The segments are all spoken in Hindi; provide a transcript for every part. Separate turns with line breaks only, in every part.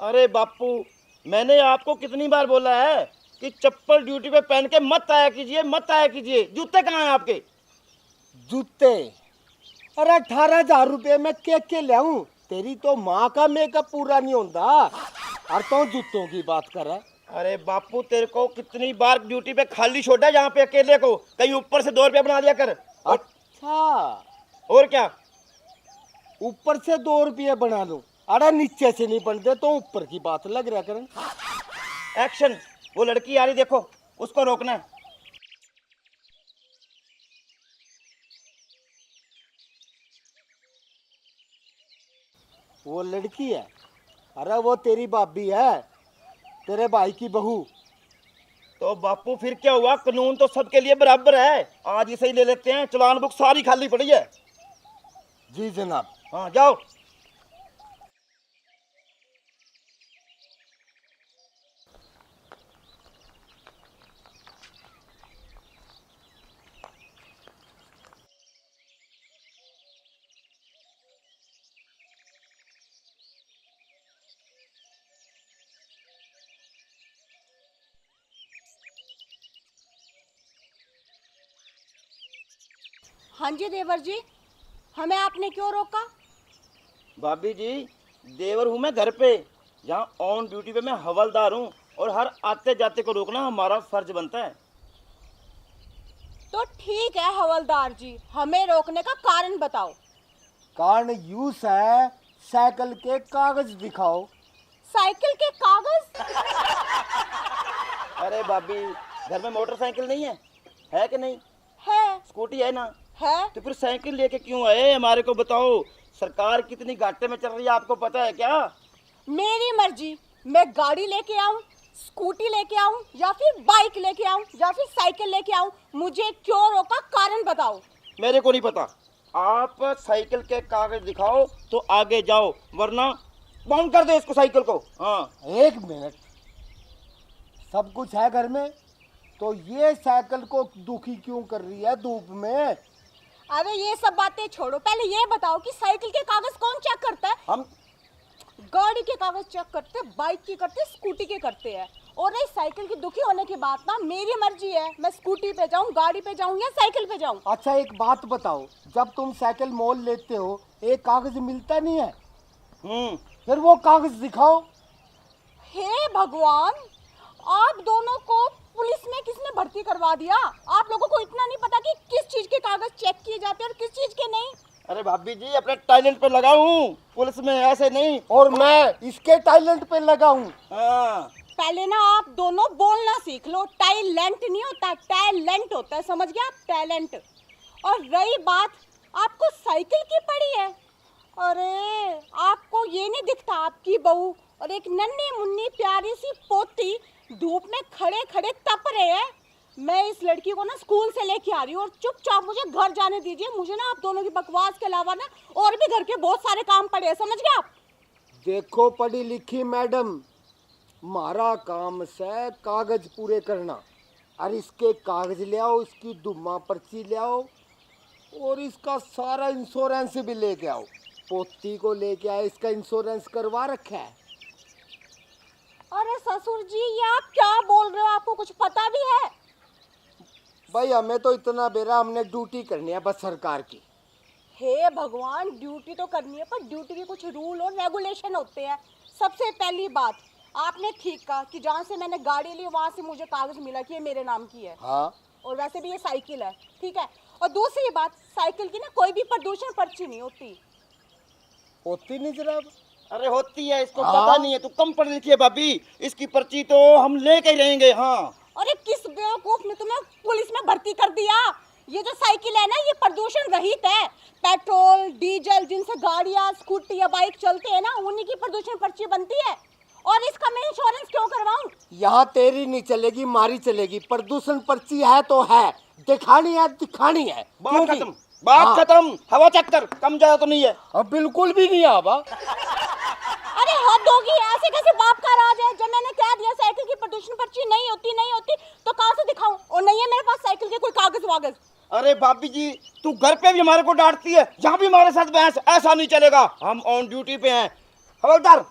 अरे बापू, मैंने आपको कितनी बार बोला है कि चप्पल ड्यूटी पे पहन के मत आया कीजिए, मत आया कीजिए। जूते कहाँ हैं आपके?
जूते? अरे 18,000 रुपये में के लाऊं? तेरी तो माँ का मेकअप पूरा नहीं होता और तो जूतों की बात कर रहा है।
अरे बापू, तेरे को कितनी बार ड्यूटी पे खाली छोड़ा जहाँ पे अकेले को, कहीं ऊपर से 2 रुपया बना दिया कर।
अच्छा,
और क्या?
ऊपर से 2 रुपये बना लूं? अरे नीचे से नहीं बनते तो ऊपर की बात लग रहा करें।
एक्शन! वो लड़की आ रही, देखो, उसको रोकना है।
वो लड़की है? अरे वो तेरी भाभी है, तेरे भाई की बहू।
तो बापू फिर क्या हुआ, कानून तो सबके लिए बराबर है। आज इसे ही ले लेते हैं, चालान बुक सारी खाली पड़ी है।
जी जनाब।
हाँ जाओ।
हाँ जी देवर जी, हमें आपने क्यों रोका?
भाभी जी, देवर हूँ मैं घर पे, जहाँ ऑन ड्यूटी पे मैं हवलदार हूँ, और हर आते जाते को रोकना हमारा फर्ज बनता है।
तो ठीक है हवलदार जी, हमें रोकने का कारण बताओ।
कारण यूस है, साइकिल के कागज दिखाओ।
साइकिल के कागज?
अरे भाभी, घर में मोटरसाइकिल नहीं है? है कि नहीं?
है।
स्कूटी है ना?
है।
तो फिर साइकिल लेके क्यों आए? हमारे को बताओ, सरकार कितनी घाटे में चल रही है, आपको पता है क्या?
मेरी मर्जी, मैं गाड़ी लेके आऊं, स्कूटी लेके आऊं, या फिर बाइक लेके आऊं, या फिर साइकिल लेके आऊं, मुझे क्यों रोका, कारण बताओ।
मेरे को नहीं पता। आप साइकिल के कागज दिखाओ तो आगे जाओ, वरना बाउंड कर दो इसको, साइकिल को। हाँ।
एक मिनट, सब कुछ है घर में, तो ये साइकिल को दुखी क्यों कर रही है धूप में?
अरे ये सब बातें छोड़ो, पहले ये बताओ कि साइकिल के कागज कौन चेक करता है?
हम
गाड़ी के कागज चेक करते, बाइक के करते, स्कूटी के करते हैं। और नहीं, साइकिल की दुखी होने की बात ना, मेरी मर्जी है, मैं स्कूटी पे जाऊं, गाड़ी पे जाऊं या साइकिल पे जाऊं।
अच्छा एक बात बताओ, जब तुम साइकिल मोल लेते हो एक कागज मिलता नहीं है? फिर वो कागज दिखाओ।
हे भगवान, आप दोनों को पुलिस में किसने भर्ती करवा दिया? आप लोगों को इतना नहीं पता कि किस चीज के कागज चेक किए जाते हैं और किस चीज के नहीं?
अरे भाभी जी, अपने टैलेंट पे लगा हूँ, पुलिस में ऐसे नहीं।
और मैं इसके टैलेंट पे लगा हूँ।
हाँ।
पहले ना आप दोनों बोलना सीख लो, टैलेंट नहीं होता, टैलेंट होता है, समझ गया आप? टैलेंट। और रही बात, आपको साइकिल की पड़ी है, अरे आपको ये नहीं दिखता आपकी बहू और एक नन्ही मुन्नी प्यारी सी पोती धूप में खड़े खड़े तप रहे हैं? मैं इस लड़की को ना स्कूल से लेके आ रही हूँ और चुपचाप मुझे घर जाने दीजिए। मुझे ना आप दोनों की बकवास के अलावा ना और भी घर के बहुत सारे काम पड़े हैं, समझ गए आप?
देखो पढ़ी लिखी मैडम, हमारा काम से कागज पूरे करना, और इसके कागज ले आओ, इसकी दुम्मा पर्ची ले आओ, और इसका सारा इंश्योरेंस भी लेके आओ। पोती को लेके आए, इसका इंश्योरेंस करवा रखा है।
अरे ससुर जी, ये आप क्या बोल रहे हो? आपको कुछ पता भी है?
भाई हमें तो इतना बेरा, हमने ड्यूटी करनी है बस सरकार की।
हे भगवान, ड्यूटी तो करनी है, पर ड्यूटी के कुछ रूल और रेगुलेशन होते हैं। सबसे पहली बात, आपने ठीक कहा कि जहाँ से मैंने गाड़ी ली वहाँ से मुझे कागज मिला कि ये मेरे नाम की है।
हाँ।
और वैसे भी ये साइकिल है, ठीक है। और दूसरी बात, साइकिल की ना कोई भी प्रदूषण पर्ची नहीं होती।
होती नहीं जनाब?
अरे होती है, इसको
हाँ?
पता नहीं है, तू कम पढ़ी लिखी है भाभी, इसकी पर्ची तो हम लेके ही रहेंगे। हाँ।
अरे किस बेवकूफ ने तुम्हें पुलिस में भर्ती कर दिया? ये जो साइकिल है ना, ये प्रदूषण रहित है। पेट्रोल डीजल जिनसे गाड़ियाँ स्कूटी या बाइक चलते हैं ना, उन्हीं की प्रदूषण पर्ची बनती है। और इसका मैं इंश्योरेंस क्यों करवाऊं?
यहाँ तेरी नहीं चलेगी, मारी चलेगी। प्रदूषण पर्ची है तो है, दिखानी है दिखानी है।
बात खत्म, बात खत्म। हवा चेक कर, कम ज्यादा तो नहीं है?
अब बिल्कुल भी नहीं आवा।
अरे हद होगी, ऐसे कैसे बाप का राज है? जब मैंने कह दिया साइकिल की प्रदूषण पर्ची नहीं होती नहीं होती, तो कहाँ से दिखाऊं? और नहीं है मेरे पास साइकिल के कोई कागज वागज।
अरे भाभी जी, तू घर पे भी हमारे को डांटती है, जहाँ भी हमारे साथ बहस, ऐसा नहीं चलेगा, हम ऑन ड्यूटी पे हैं। हवलदार,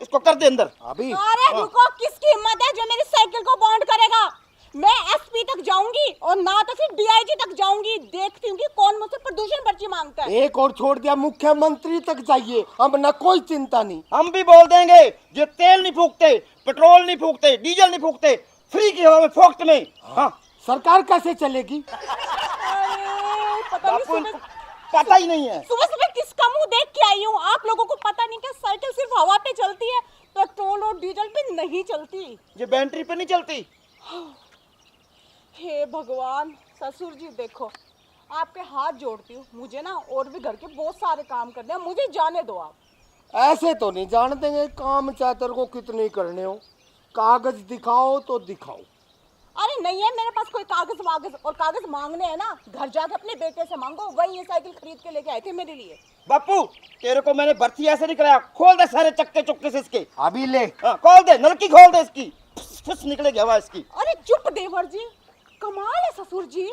इसको कर दे अंदर।
अभी
अरे रुको, किसकी हिम्मत है जो मेरी साइकिल को बॉन्ड करेगा? मैं एसपी तक जाऊंगी और ना तो फिर डीआईजी तक जाऊंगी। देखती हूँ कि कौन मुझसे प्रदूषण पर्ची मांगता है।
एक और छोड़ दिया, मुख्यमंत्री तक जाइए, हम ना कोई चिंता नहीं।
हम भी बोल देंगे जो तेल नहीं फूकते, पेट्रोल नहीं फूकते, डीजल नहीं फूकते, फ्री की हवा में फोक्त में। हाँ
सरकार कैसे चलेगी?
अरे पता नहीं
बापू इनको
सुबह
पता ही नहीं है।
सुबह किसका मुंह देख के आई हूँ। आप लोगों को पता नहीं क्या साइकिल सिर्फ हवा पे चलती है, पेट्रोल और डीजल पे नहीं चलती।
ये बैटरी पे नहीं चलती।
हे भगवान, ससुर जी देखो, आपके हाथ जोड़ती हूँ, मुझे ना और भी घर के बहुत सारे काम करने हैं, मुझे जाने दो आप।
ऐसे तो नहीं जान देंगे, काम चातर को कितने करने हो, कागज दिखाओ तो दिखाओ।
अरे नहीं है मेरे पास कोई कागज वागज, और कागज मांगने हैं ना घर जाके अपने बेटे से मांगो, वही ये साइकिल खरीद के लेके आए थे मेरे लिए।
बापू तेरे को मैंने भर्ती ऐसे नहीं कराया, खोल दे सारे चक्के चुक्के से इसके।
अभी ले।
हाँ, खोल दे, नलकी खोल दे इसकी, फुस निकलेगी हवा इसकी।
अरे चुप देवर जी, कमाल है ससुर जी,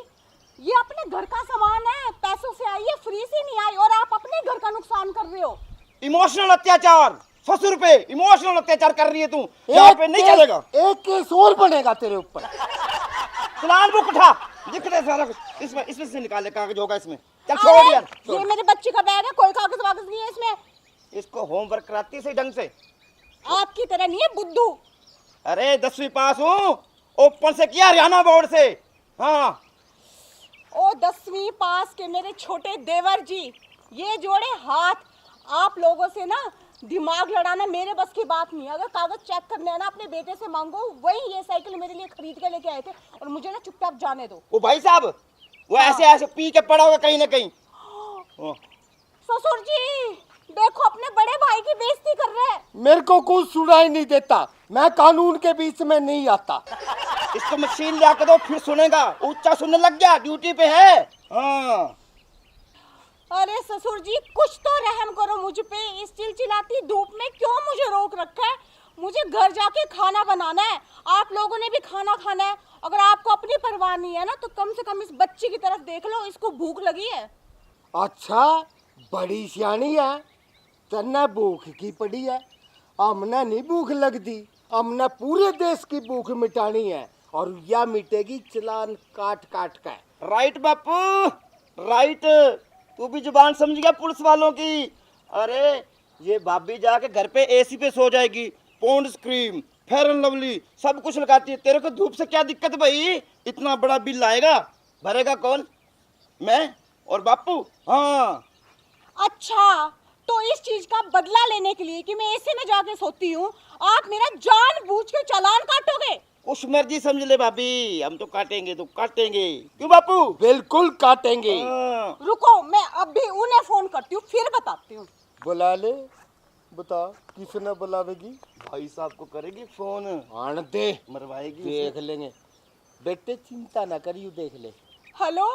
ये अपने घर का सामान है, पैसों से आई है, फ्री से नहीं आई, और आप अपने घर का नुकसान कर रहे हो।
इमोशनल अत्याचार, ससुर पे इमोशनल अत्याचार कर रही है तू, यहाँ पे नहीं चलेगा।
एक केस और बनेगा तेरे ऊपर।
चलान बुक उठा, लिख दे सारा कुछ इसमें से निकाले, कागज होगा इसमें। चल छोड़
अरे,
यार,
ये
छोड़।
मेरे बच्चे का बैग है, कोई कागज वागज नहीं है इसमें।
इसको होमवर्क कराती है सही ढंग से।
आपकी तरह नहीं है बुद्धू।
अरे 10वीं पास हूँ, ओपन से किया हरियाणा बोर्ड से। हाँ
ओ 10वीं पास के मेरे छोटे देवर जी, ये जोड़े हाथ, आप लोगों से ना दिमाग लड़ाना मेरे बस की बात नहीं है। अगर कागज चेक करने है ना अपने बेटे से मांगो, वही ये साइकिल मेरे लिए खरीद के लेके आए थे, और मुझे ना चुपचाप जाने दो।
वो भाई साहब, वो ऐसे ऐसे पी के पड़ा होगा कहीं ना कहीं। हाँ।
ससुर जी देखो, अपने बड़े भाई की बेइज्जती कर रहे हैं।
मेरे को कुछ सुनाई नहीं देता, मैं कानून के बीच में नहीं आता।
इसको मशीन ले आके दो, फिर सुनेगा, ऊंचा सुनने लग गया, ड्यूटी पे है। हाँ
अरे ससुर जी कुछ तो रहम करो मुझ पे, इस चिलचिलाती धूप में क्यों मुझे रोक रखा है? मुझे घर जाके खाना बनाना है, आप लोगों ने भी खाना खाना है। अगर आपको अपनी परवाह नहीं है ना, तो कम से कम इस बच्चे की तरफ देख लो, इसको भूख लगी है।
अच्छा बड़ी सियानी है, तन्ना भूख की पड़ी है। हमने नहीं भूख लगती, हमने पूरे देश की भूख मिटानी है, और यह मिटेगी चलान काट काट कर।
राइट बापू, राइट। तू भी जुबान समझ गया पुलिस वालों की। अरे ये भाभी जाके घर पे एसी पे सो जाएगी, Pond's cream, fair and lovely सब कुछ लगाती है। तेरे को धूप से क्या दिक्कत भाई? इतना बड़ा बिल आएगा, भरेगा कौन? मैं और बापू। हाँ
अच्छा, तो इस चीज का बदला लेने के लिए कि मैं एसी में जाके सोती हूँ, आप मेरा जानबूझ के चालान काटोगे?
उस मर्जी समझ ले भाभी, हम तो काटेंगे तो काटेंगे। क्यों बापू?
बिल्कुल काटेंगे।
हाँ।
रुको, मैं अभी उन्हें फोन करती हूँ, फिर बताती हूँ।
बुला ले, बता किसने बुलावेगी?
भाई साहब को करेगी फोन,
आन दे,
मरवाएगी।
देख लेंगे। बेटे चिंता ना करियो, देख ले।
हेलो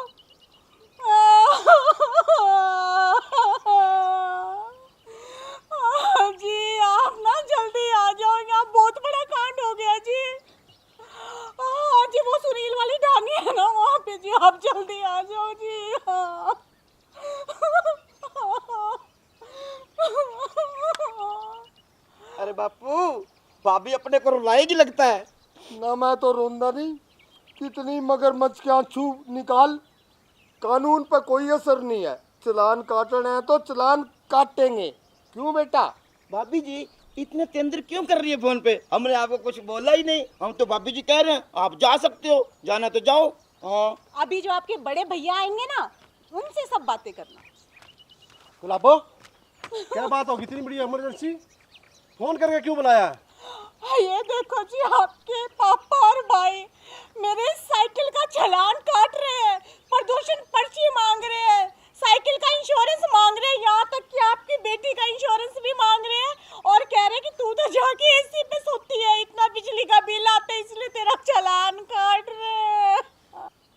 जी, आप ना जल्दी आ जाओ, यहाँ बहुत बड़ा कांड हो गया जी। जी वो सुनील वाली ढानी है ना वहाँ पे जी, आप जल्दी आ जाओ जी।
अरे बापू, भाभी अपने को रुलाएगी लगता है।
ना मैं तो रोंदा नहीं, कितनी मगरमच्छ के आंसू निकाल, कानून पर कोई असर नहीं है। चलान काटना है तो चलान काटेंगे। क्यों बेटा?
भाभी जी इतने तेंदर क्यों कर रही है फोन पे? हमने आपको कुछ बोला ही नहीं, हम तो भाभी जी कह रहे हैं आप जा सकते हो, जाना तो जाओ। हाँ
अभी जो आपके बड़े भैया आएंगे ना, उनसे सब बातें करना।
गुलाबो, क्या बात होगी? इतनी बड़ी इमरजेंसी फोन करके क्यों बुलाया?
ये देखो जी, आपके पापा और भाई मेरे साइकिल का चालान काट रहे हैं, प्रदूषण पर्ची मांग रहे हैं, साइकिल का इंश्योरेंस मांग रहे हैं, यहाँ तक कि आपकी बेटी का इंश्योरेंस भी मांग रहे हैं, और कह रहे हैं कि तू तो जाके एसी पे सोती है, इतना बिजली का बिल आता है, इसलिए तेरा चालान काट रहे हैं।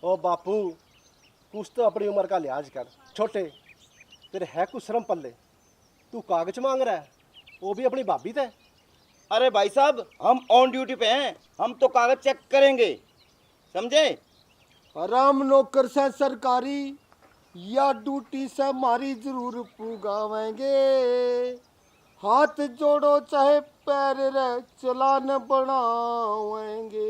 ओ बापू, कुछ तो अपनी उम्र का लिहाज कर। छोटे तेरे है कुछ शर्म पल्ले? तू कागज मांग रहा है, वो भी अपनी भाभी से।
अरे भाई साहब, हम ऑन ड्यूटी पे हैं, हम तो कागज चेक करेंगे, समझे?
आराम नौकर से सरकारी या ड्यूटी से हमारी जरूर पुगावेंगे। हाथ जोड़ो चाहे पैर रे चलान बनावेंगे।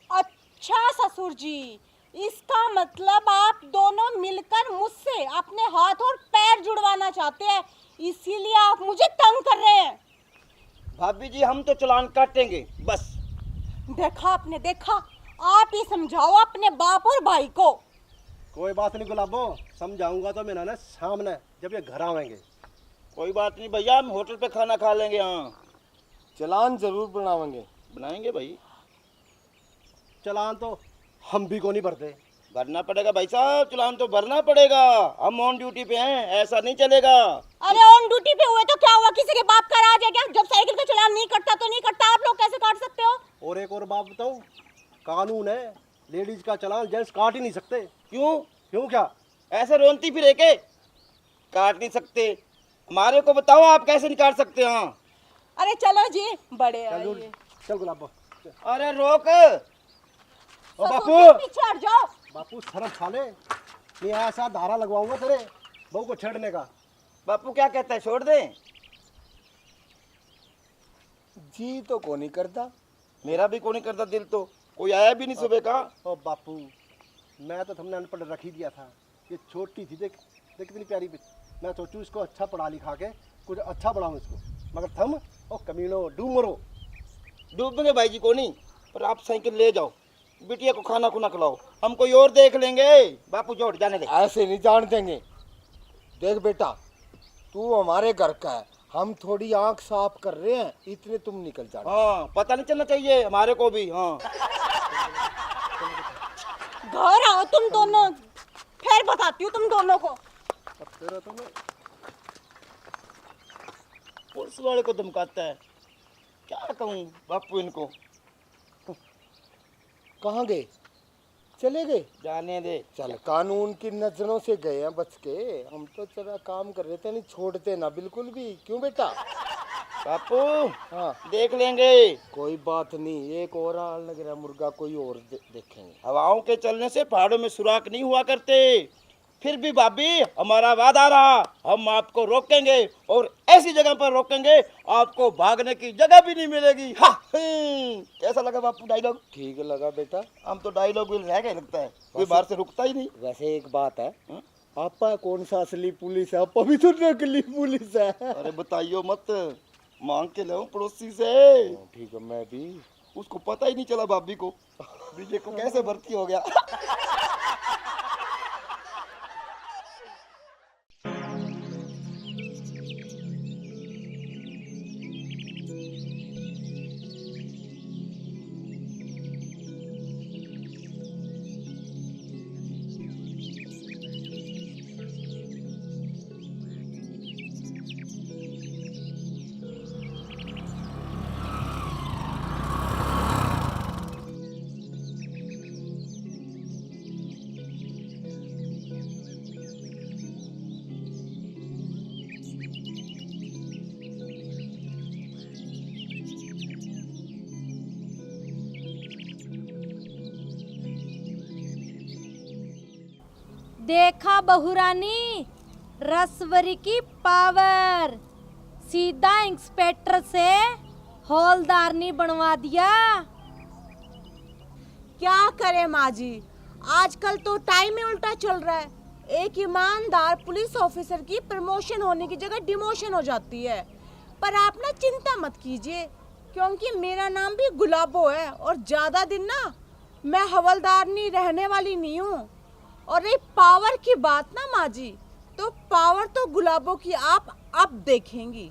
अच्छा ससुर जी, इसका मतलब आप दोनों मिलकर मुझसे अपने हाथ और पैर जुड़वाना चाहते हैं, इसीलिए आप मुझे तंग कर रहे हैं।
भाभी जी हम तो चालान काटेंगे बस।
देखा आपने, देखा। आप ही समझाओ अपने बाप और भाई को।
कोई बात नहीं गुलाबो, समझाऊंगा तो मैं ना सामने जब ये घर आवेंगे।
कोई बात नहीं भैया, हम होटल पे खाना खा लेंगे। हाँ
चलान जरूर बनावेंगे।
बनाएंगे भाई।
चलान तो हम भी को नहीं भरते।
भरना पड़ेगा भाई साहब, चालान तो भरना पड़ेगा। हम ऑन ड्यूटी पे हैं, ऐसा नहीं चलेगा।
अरे ऑन ड्यूटी पे हुए तो क्या हुआ, किसी के बाप का राज है क्या? जब साइकिल का चालान नहीं कटता तो नहीं कटता, आप लोग कैसे काट सकते हो?
और एक और बात बताऊं, कानून है, लेडीज का चालान जेंट्स काट ही नहीं सकते।
क्यों?
क्यों क्या?
ऐसे रोनती फिरे के काट नहीं सकते? हमारे को बताओ आप कैसे नहीं काट सकते? हाँ
अरे चलो जी, बड़े
चल
आइए।
चल गुलाबो।
अरे रोक।
ओ
ससुर
बापू,
जी, पीछे हट जाओ।
बापू शर्म खा ले, नहीं ऐसा धारा लगवाऊंगा तेरे बहू को छेड़ने का।
बापू क्या कहता है, छोड़ दें?
जी तो को नहीं करता।
मेरा भी कोई नहीं करता दिल, तो कोई आया भी नहीं सुबह का।
ओ बापू, मैं तो तुमने अनपढ़ रख ही दिया था। ये छोटी थी, देख देख कितनी प्यारी। मैं सोचूं इसको अच्छा पढ़ा लिखा के कुछ अच्छा बढ़ाऊं इसको, मगर थम ओ कमीनो डूमरो।
डूबेंगे भाई जी को नहीं, पर आप साइकिल ले जाओ, बिटिया को खाना खुना खिलाओ, हम कोई और देख लेंगे। बापू जोड़ जाने दे।
ऐसे नहीं जान देंगे। देख बेटा, तू हमारे घर का है, हम थोड़ी आंख साफ कर रहे हैं, इतने तुम निकल जाना।
हाँ पता नहीं चलना चाहिए हमारे को भी। हाँ
घर आओ तुम दोनों, फिर बताती हूँ तुम दोनों को।
अब तेरा तो मैं
पुलिस वाले को धमकाता है, क्या कहूँ बापू इनको।
कहाँ गए? चले गए?
जाने दे।
चल, कानून की नजरों से गए हैं बच के। हम तो चला काम कर रहे थे, नहीं छोड़ते ना बिल्कुल भी। क्यों बेटा?
बापू
हाँ,
देख लेंगे।
कोई बात नहीं। एक और आल लग रहा है मुर्गा, कोई और देखेंगे।
हवाओं के चलने से पहाड़ों में सुराख नहीं हुआ करते। फिर भी भाभी हमारा वादा रहा, हम आपको रोकेंगे और ऐसी जगह पर रोकेंगे आपको भागने की जगह भी नहीं मिलेगी। हाँ, कैसा लगा बापू डायलॉग?
ठीक लगा बेटा।
हम तो डायलॉग भी रह गए लगता है, कोई बाहर से रुकता ही नहीं।
वैसे एक बात है,
हाँ?
आपा कौन सा असली पुलिस है? आपा भी तो नकली पुलिस है।
अरे बताइयो मत, मांग के लाऊं पड़ोसी से।
ठीक है, मैं भी।
उसको पता ही नहीं चला भाभी को, विजय को कैसे भर्ती हो गया।
देखा बहुरानी, रसवरी की पावर, सीधा इंस्पेक्टर से हौलदारनी बनवा दिया।
क्या करे माँ जी, आजकल तो टाइम ही उल्टा चल रहा है। एक ईमानदार पुलिस ऑफिसर की प्रमोशन होने की जगह डिमोशन हो जाती है। पर आप ना चिंता मत कीजिए, क्योंकि मेरा नाम भी गुलाबो है और ज्यादा दिन ना मैं हवलदारनी रहने वाली नहीं हूँ। और रही पावर की बात ना माँ जी, तो पावर तो गुलाबो की आप अब देखेंगी।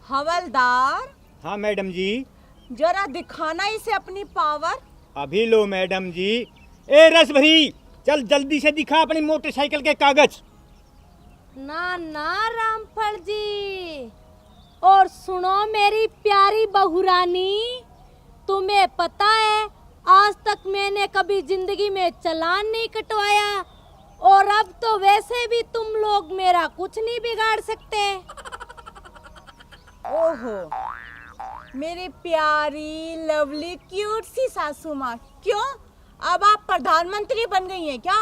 हवलदार,
हाँ मैडम जी।
जरा दिखाना इसे अपनी पावर।
अभी लो मैडम जी। ए रस भरी, चल जल्दी से दिखा अपनी मोटरसाइकिल के कागज।
ना ना रामफल जी, और सुनो मेरी प्यारी बहुरानी, तुम्हें पता है आज तक मैंने कभी जिंदगी में चालान नहीं कटवाया, और अब तो वैसे भी तुम लोग मेरा कुछ नहीं बिगाड़ सकते।
ओहो, मेरी प्यारी लवली क्यूट सी सासू माँ, क्यों अब आप प्रधानमंत्री बन गई हैं क्या?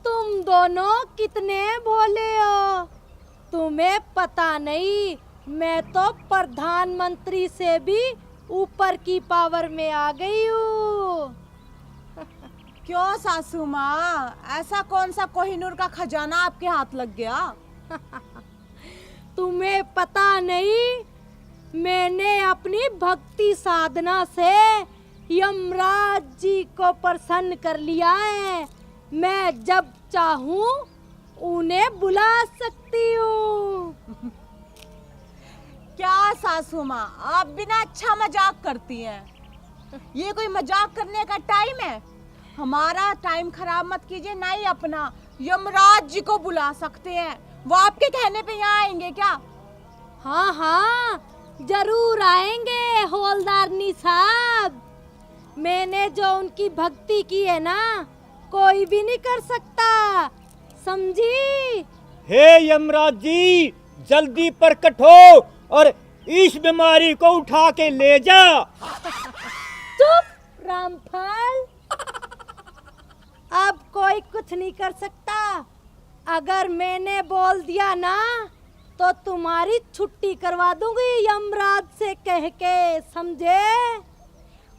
तुम तुम दोनों कितने भोले हो, तुम्हें पता नहीं मैं तो प्रधानमंत्री से भी ऊपर की पावर में आ गई हूँ।
क्यों सासू माँ, ऐसा कौन सा कोहिनूर का खजाना आपके हाथ लग गया?
तुम्हें पता नहीं, मैंने अपनी भक्ति साधना से यमराज जी को प्रसन्न कर लिया है। मैं जब चाहूं उन्हें बुला सकती हूँ।
क्या सासू माँ, आप बिना अच्छा मजाक करती हैं। ये कोई मजाक करने का टाइम है? हमारा टाइम खराब मत कीजिए, ना ही अपना। यमराज जी को बुला सकते हैं, वो आपके कहने पे यहाँ आएंगे क्या?
हाँ हाँ, जरूर आएंगे हवलदारनी साहब। मैंने जो उनकी भक्ति की है ना, कोई भी नहीं कर सकता, समझी?
हे यमराज जी, जल्दी प्रकट हो और इस बीमारी को उठा के ले जा।
चुप रामफल, अब कोई कुछ नहीं कर सकता। अगर मैंने बोल दिया ना तो तुम्हारी छुट्टी करवा दूंगी यमराज से कह के, समझे?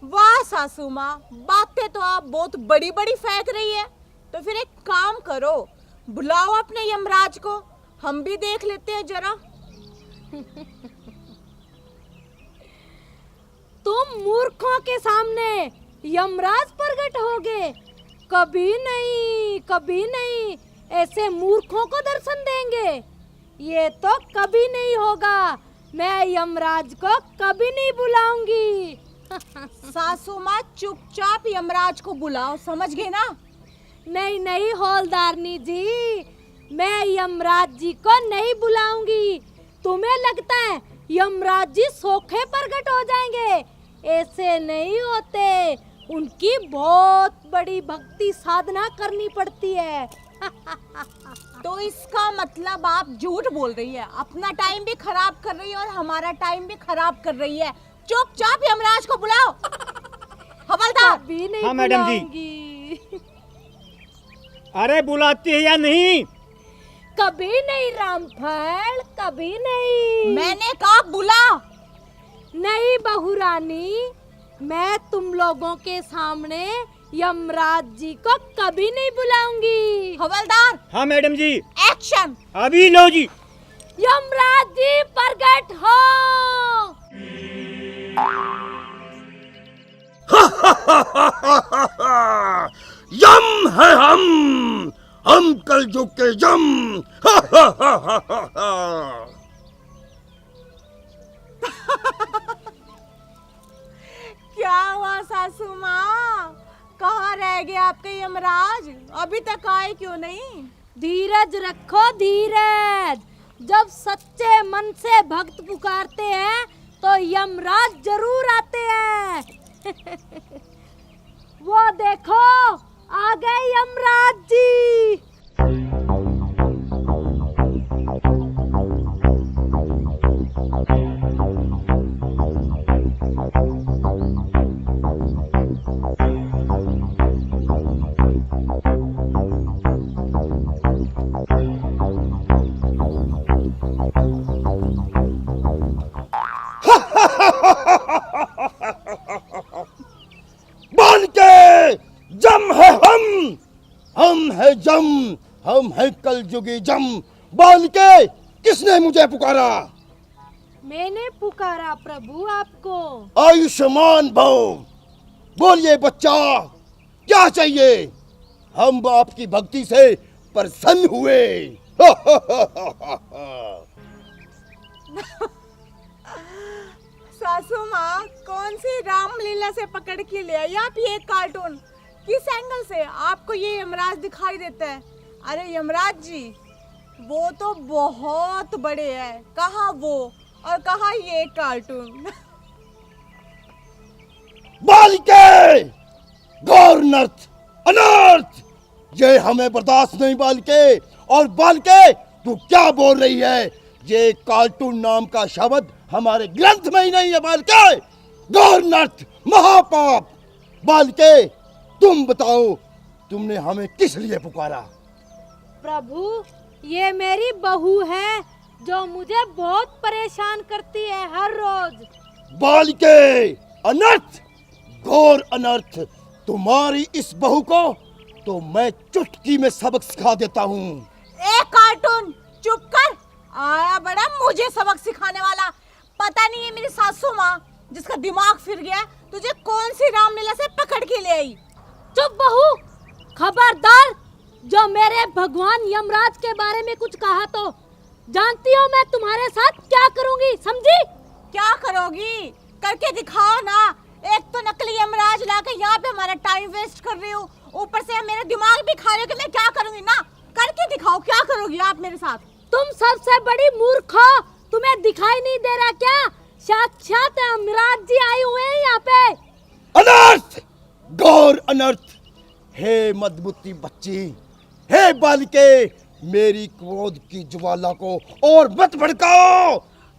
वाह सासू माँ, बातें तो आप बहुत बड़ी बड़ी फेंक रही है। तो फिर एक काम करो, बुलाओ अपने यमराज को, हम भी देख लेते हैं जरा।
तुम मूर्खों के सामने यमराज प्रकट होगे? कभी नहीं, कभी नहीं। ऐसे मूर्खों को दर्शन देंगे? ये तो कभी नहीं होगा। मैं यमराज को कभी नहीं बुलाऊंगी।
सासू माँ, चुपचाप यमराज को बुलाओ, समझ गए ना?
नहीं नहीं हवलदारनी जी, मैं यमराज जी को नहीं बुलाऊंगी। तुम्हें लगता है यमराज जी सोखे प्रकट हो जाएंगे? ऐसे नहीं होते, उनकी बहुत बड़ी भक्ति साधना करनी पड़ती है।
तो इसका मतलब आप झूठ बोल रही है, अपना टाइम भी खराब कर रही है और हमारा टाइम भी खराब कर रही है। चुपचाप यमराज को बुलाओ। हवलदार।
कभी नहीं
हाँ, मैडम जी।
बुलाऊंगी।
अरे बुलाती है या नहीं?
कभी नहीं रामफल, कभी नहीं।
मैंने कहा बुला।
नहीं बहू रानी, मैं तुम लोगों के सामने यमराज जी को कभी नहीं बुलाऊंगी।
हवलदार।
हाँ मैडम जी।
एक्शन।
अभी लो जी।
यमराज जी प्रकट हो।
यम है हम कलयुग के यम।
क्या हुआ सासू माँ, कहाँ रह गए आपके यमराज? अभी तक आए क्यों नहीं?
धीरज रखो, धीरज। जब सच्चे मन से भक्त पुकारते हैं तो यमराज जरूर आते हैं। वो देखो, आ गए यमराज जी।
बन के जम है हम है जम, हम है कलयुगी जम। बोल के किसने मुझे पुकारा?
मैंने पुकारा प्रभु आपको।
आयुष्मान भव। बोलिए बच्चा, क्या चाहिए? हम आपकी भक्ति से प्रसन्न हुए।
सासू माँ, कौन सी रामलीला से पकड़ के ले आई आप ये कार्टून? किस एंगल से आपको ये यमराज दिखाई देता है? अरे यमराज जी, वो तो बहुत बड़े हैं। कहाँ वो और कहाँ ये कार्टून?
बालिके, घोर नर्थ, अनर्थ, ये हमें बर्दाश्त नहीं। बालिके, और बालिके तू क्या बोल रही है? ये कार्टून नाम का शब्द हमारे ग्रंथ में ही नहीं है। बालिके, घोर नर्थ, महापाप। बालिके, तुम बताओ, तुमने हमें किस लिए पुकारा?
प्रभु, ये मेरी बहू है जो मुझे बहुत परेशान करती है हर रोज।
बालिके, अनर्थ, घोर अनर्थ। तुम्हारी इस बहू को तो मैं चुटकी में सबक सिखा देता हूँ।
ए कार्टून, चुप कर। आया बड़ा मुझे सबक सिखाने वाला। पता नहीं है मेरी सासू माँ जिसका दिमाग फिर गया तुझे कौन सी रामलीला से पकड़ के ले आई।
चुप बहू, खबरदार, जो मेरे भगवान यमराज के बारे में कुछ कहा तो जानती हो मैं तुम्हारे साथ क्या करूंगी, समझी?
क्या करोगी? करके दिखाओ ना। एक तो नकली यमराज लाके यहाँ पे हमारा टाइम वेस्ट कर रही हूँ, ऊपर से मेरा दिमाग भी खा रही हो कि मैं क्या करूंगी ना। करके दिखाओ, क्या करोगी आप मेरे साथ?
तुम सबसे बड़ी मूर्ख हो, तुम्हें दिखाई नहीं दे रहा क्या? साक्षात यमराज जी आए हुए हैं यहाँ पे।
अनर्थ, घोर अनर्थ। हे मदबुद्धि बच्ची, हे बालिके, मेरी क्रोध की ज्वाला को और मत भड़काओ।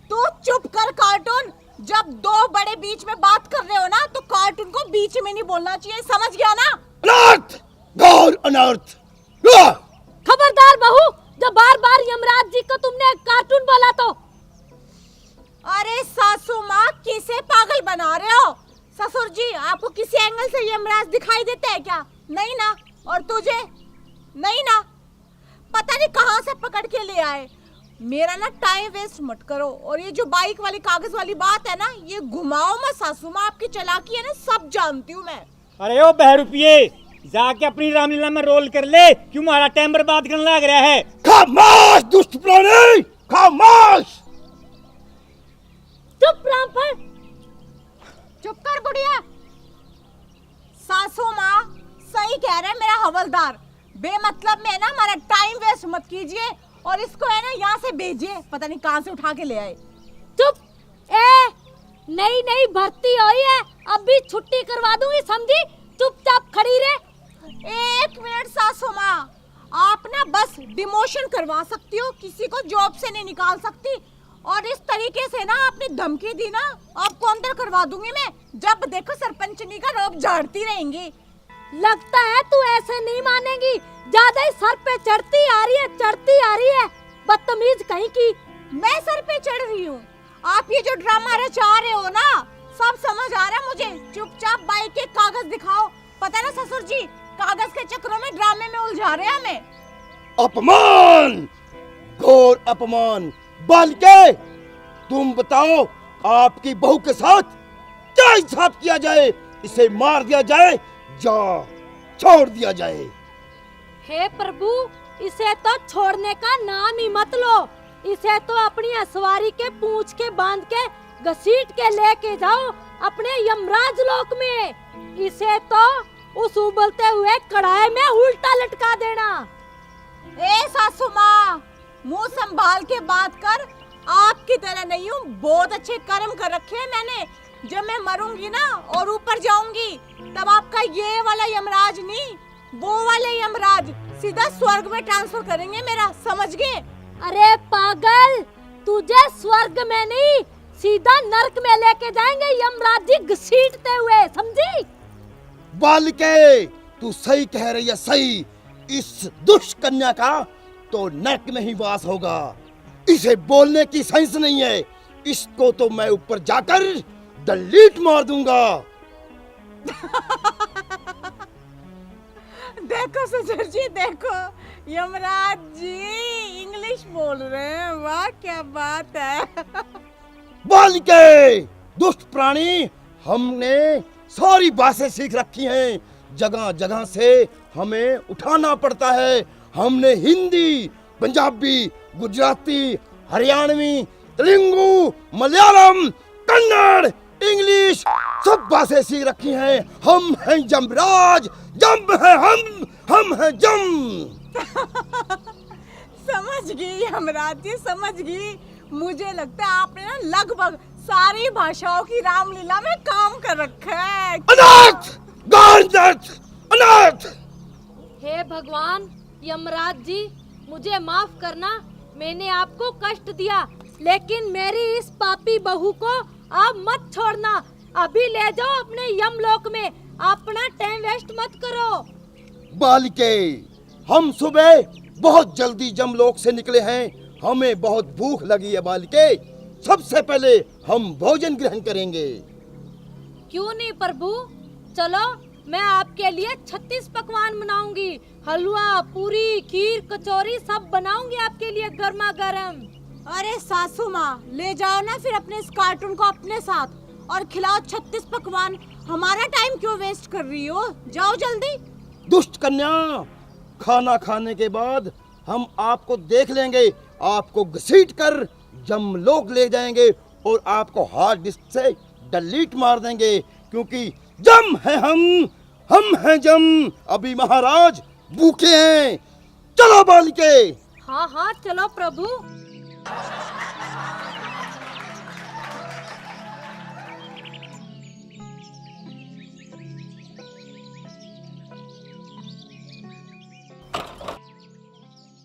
तू चुप कर कार्टून। जब दो बड़े बीच में बात कर रहे हो ना तो कार्टून को बीच में नहीं बोलना चाहिए, समझ गया ना?
अनर्थ, घोर अनर्थ। आह!
खबरदार बहू, जब बार बार यमराज जी को तुमने कार्टून बोला तो।
अरे सासू माँ, किसे पागल बना रहे हो? ससुर जी, आपको किसी एंगल से यमराज दिखाई देता है क्या? नहीं ना। और तुझे? नहीं ना। पता नहीं कहाँ से पकड़ के ले आए। मेरा ना टाइम वेस्ट मत करो। और ये जो बाइक वाली कागज वाली बात है ना, ये घुमाओ मत सासू माँ। आपकी चालाकी है ना, सब जानती हूँ मैं।
अरे ओ बहरूपिये, जाके अपनी रामलीला में रोल कर ले, क्यों हमारा टाइम बर्बाद करने लग रहा है?
खामोश दुष्ट प्राणी, खामोश।
चुप रामफल।
चुप कर बुढ़िया। सासू माँ, सही कह रहा है मेरा हवलदार। बेमतलब में ना हमारा टाइम वेस्ट मत कीजिए और इसको है ना यहाँ से भेजिए। पता नहीं कहाँ से उठा के ले आए।
चुप। ए, नई नई भर्ती हुई है, अभी छुट्टी करवा दूंगी, समझी? चुपचाप खड़ी रहे।
एक मिनट सासू माँ, आप ना बस डिमोशन करवा सकती हो, किसी को जॉब से नहीं निकाल सकती। और इस तरीके से ना आपने धमकी दी ना, आपको अंदर करवा दूंगी मैं। जब देखो सरपंचनी का रोब झाड़ती रहेंगी।
लगता है तू ऐसे नहीं मानेगी, ज्यादा ही सर पे चढ़ती आ रही है, चढ़ती आ रही है, बदतमीज कहीं की।
मैं सर पे चढ़ रही हूँ? आप ये जो ड्रामा रचा रहे हो ना, सब समझ आ रहा है मुझे। चुपचाप बाइक के कागज दिखाओ। पता ना ससुर जी, कागज के चक्रों में ड्रामे में उलझा रहे हैं हमें।
अपमान, घोर अपमान। बालिके, तुम बताओ, आपकी बहू के साथ क्या हिसाब किया जाए? इसे मार दिया जाए या छोड़ दिया जाए?
हे प्रभु, इसे तो छोड़ने का नाम ही मत लो। इसे तो अपनी असवारी के पूंछ के बांध के घसीट के लेके जाओ अपने यमराज लोक में। इसे तो उस उबलते हुए कढ़ाई में उल्टा लटका देना।
ए सासू माँ, मुंह संभाल के बात कर। आपकी तरह नहीं हूँ, बहुत अच्छे कर्म कर रखे हैं मैंने। जब मैं मरूंगी ना और ऊपर जाऊंगी, तब आपका ये वाला यमराज नहीं, वो वाले यमराज सीधा स्वर्ग में ट्रांसफर करेंगे मेरा, समझ गए?
अरे पागल, तुझे स्वर्ग में नहीं, सीधा नरक में लेके जाएंगे यमराज जी घसीटते हुए, समझी?
बालिके, तू सही कह रही है, सही। इस दुष्ट कन्या का तो नरक में ही वास होगा। इसे बोलने की सेंस नहीं है। इसको तो मैं ऊपर जाकर डिलीट मार दूंगा।
देखो ससुर जी, देखो यमराज जी इंग्लिश बोल रहे हैं। वाह क्या बात है।
बालिके, दुष्ट प्राणी, हमने सारी भाषाएं सीख रखी हैं। जगह जगह से हमें उठाना पड़ता है। हमने हिंदी, पंजाबी, गुजराती, हरियाणवी, तेलुगु, मलयालम, कन्नड़, इंग्लिश सब भाषाएं सीख रखी हैं। हम हैं यमराज, जम है हम हैं जम।
समझ गई यमराज जी, समझ गई। मुझे लगता है आपने ना लगभग सारी भाषाओं की रामलीला में काम कर रखा है।
अनाथ, गांधत, अनाथ।
हे भगवान यमराज जी, मुझे माफ करना, मैंने आपको कष्ट दिया, लेकिन मेरी इस पापी बहू को आप मत छोड़ना। अभी ले जाओ अपने यमलोक में, अपना टाइम वेस्ट मत करो।
बालिके, हम सुबह बहुत जल्दी जमलोक से निकले हैं, हमें बहुत भूख लगी है बालिके। सबसे पहले हम भोजन ग्रहण करेंगे।
क्यों नहीं प्रभु, चलो मैं आपके लिए 36 पकवान बनाऊंगी। हलवा, पूरी, खीर, कचौरी सब बनाऊंगी आपके लिए गर्मा गर्म।
अरे सासू माँ, ले जाओ ना फिर अपने इस कार्टून को अपने साथ और खिलाओ 36 पकवान। हमारा टाइम क्यों वेस्ट कर रही हो, जाओ जल्दी।
दुष्ट कन्या, खाना खाने के बाद हम आपको देख लेंगे, आपको घसीट कर जमलोक ले जाएंगे और आपको हार्ड डिस्क से डिलीट मार देंगे, क्योंकि जम है हम हैं जम। अभी महाराज भूखे हैं। चलो बालिके।
हाँ हाँ चलो प्रभु।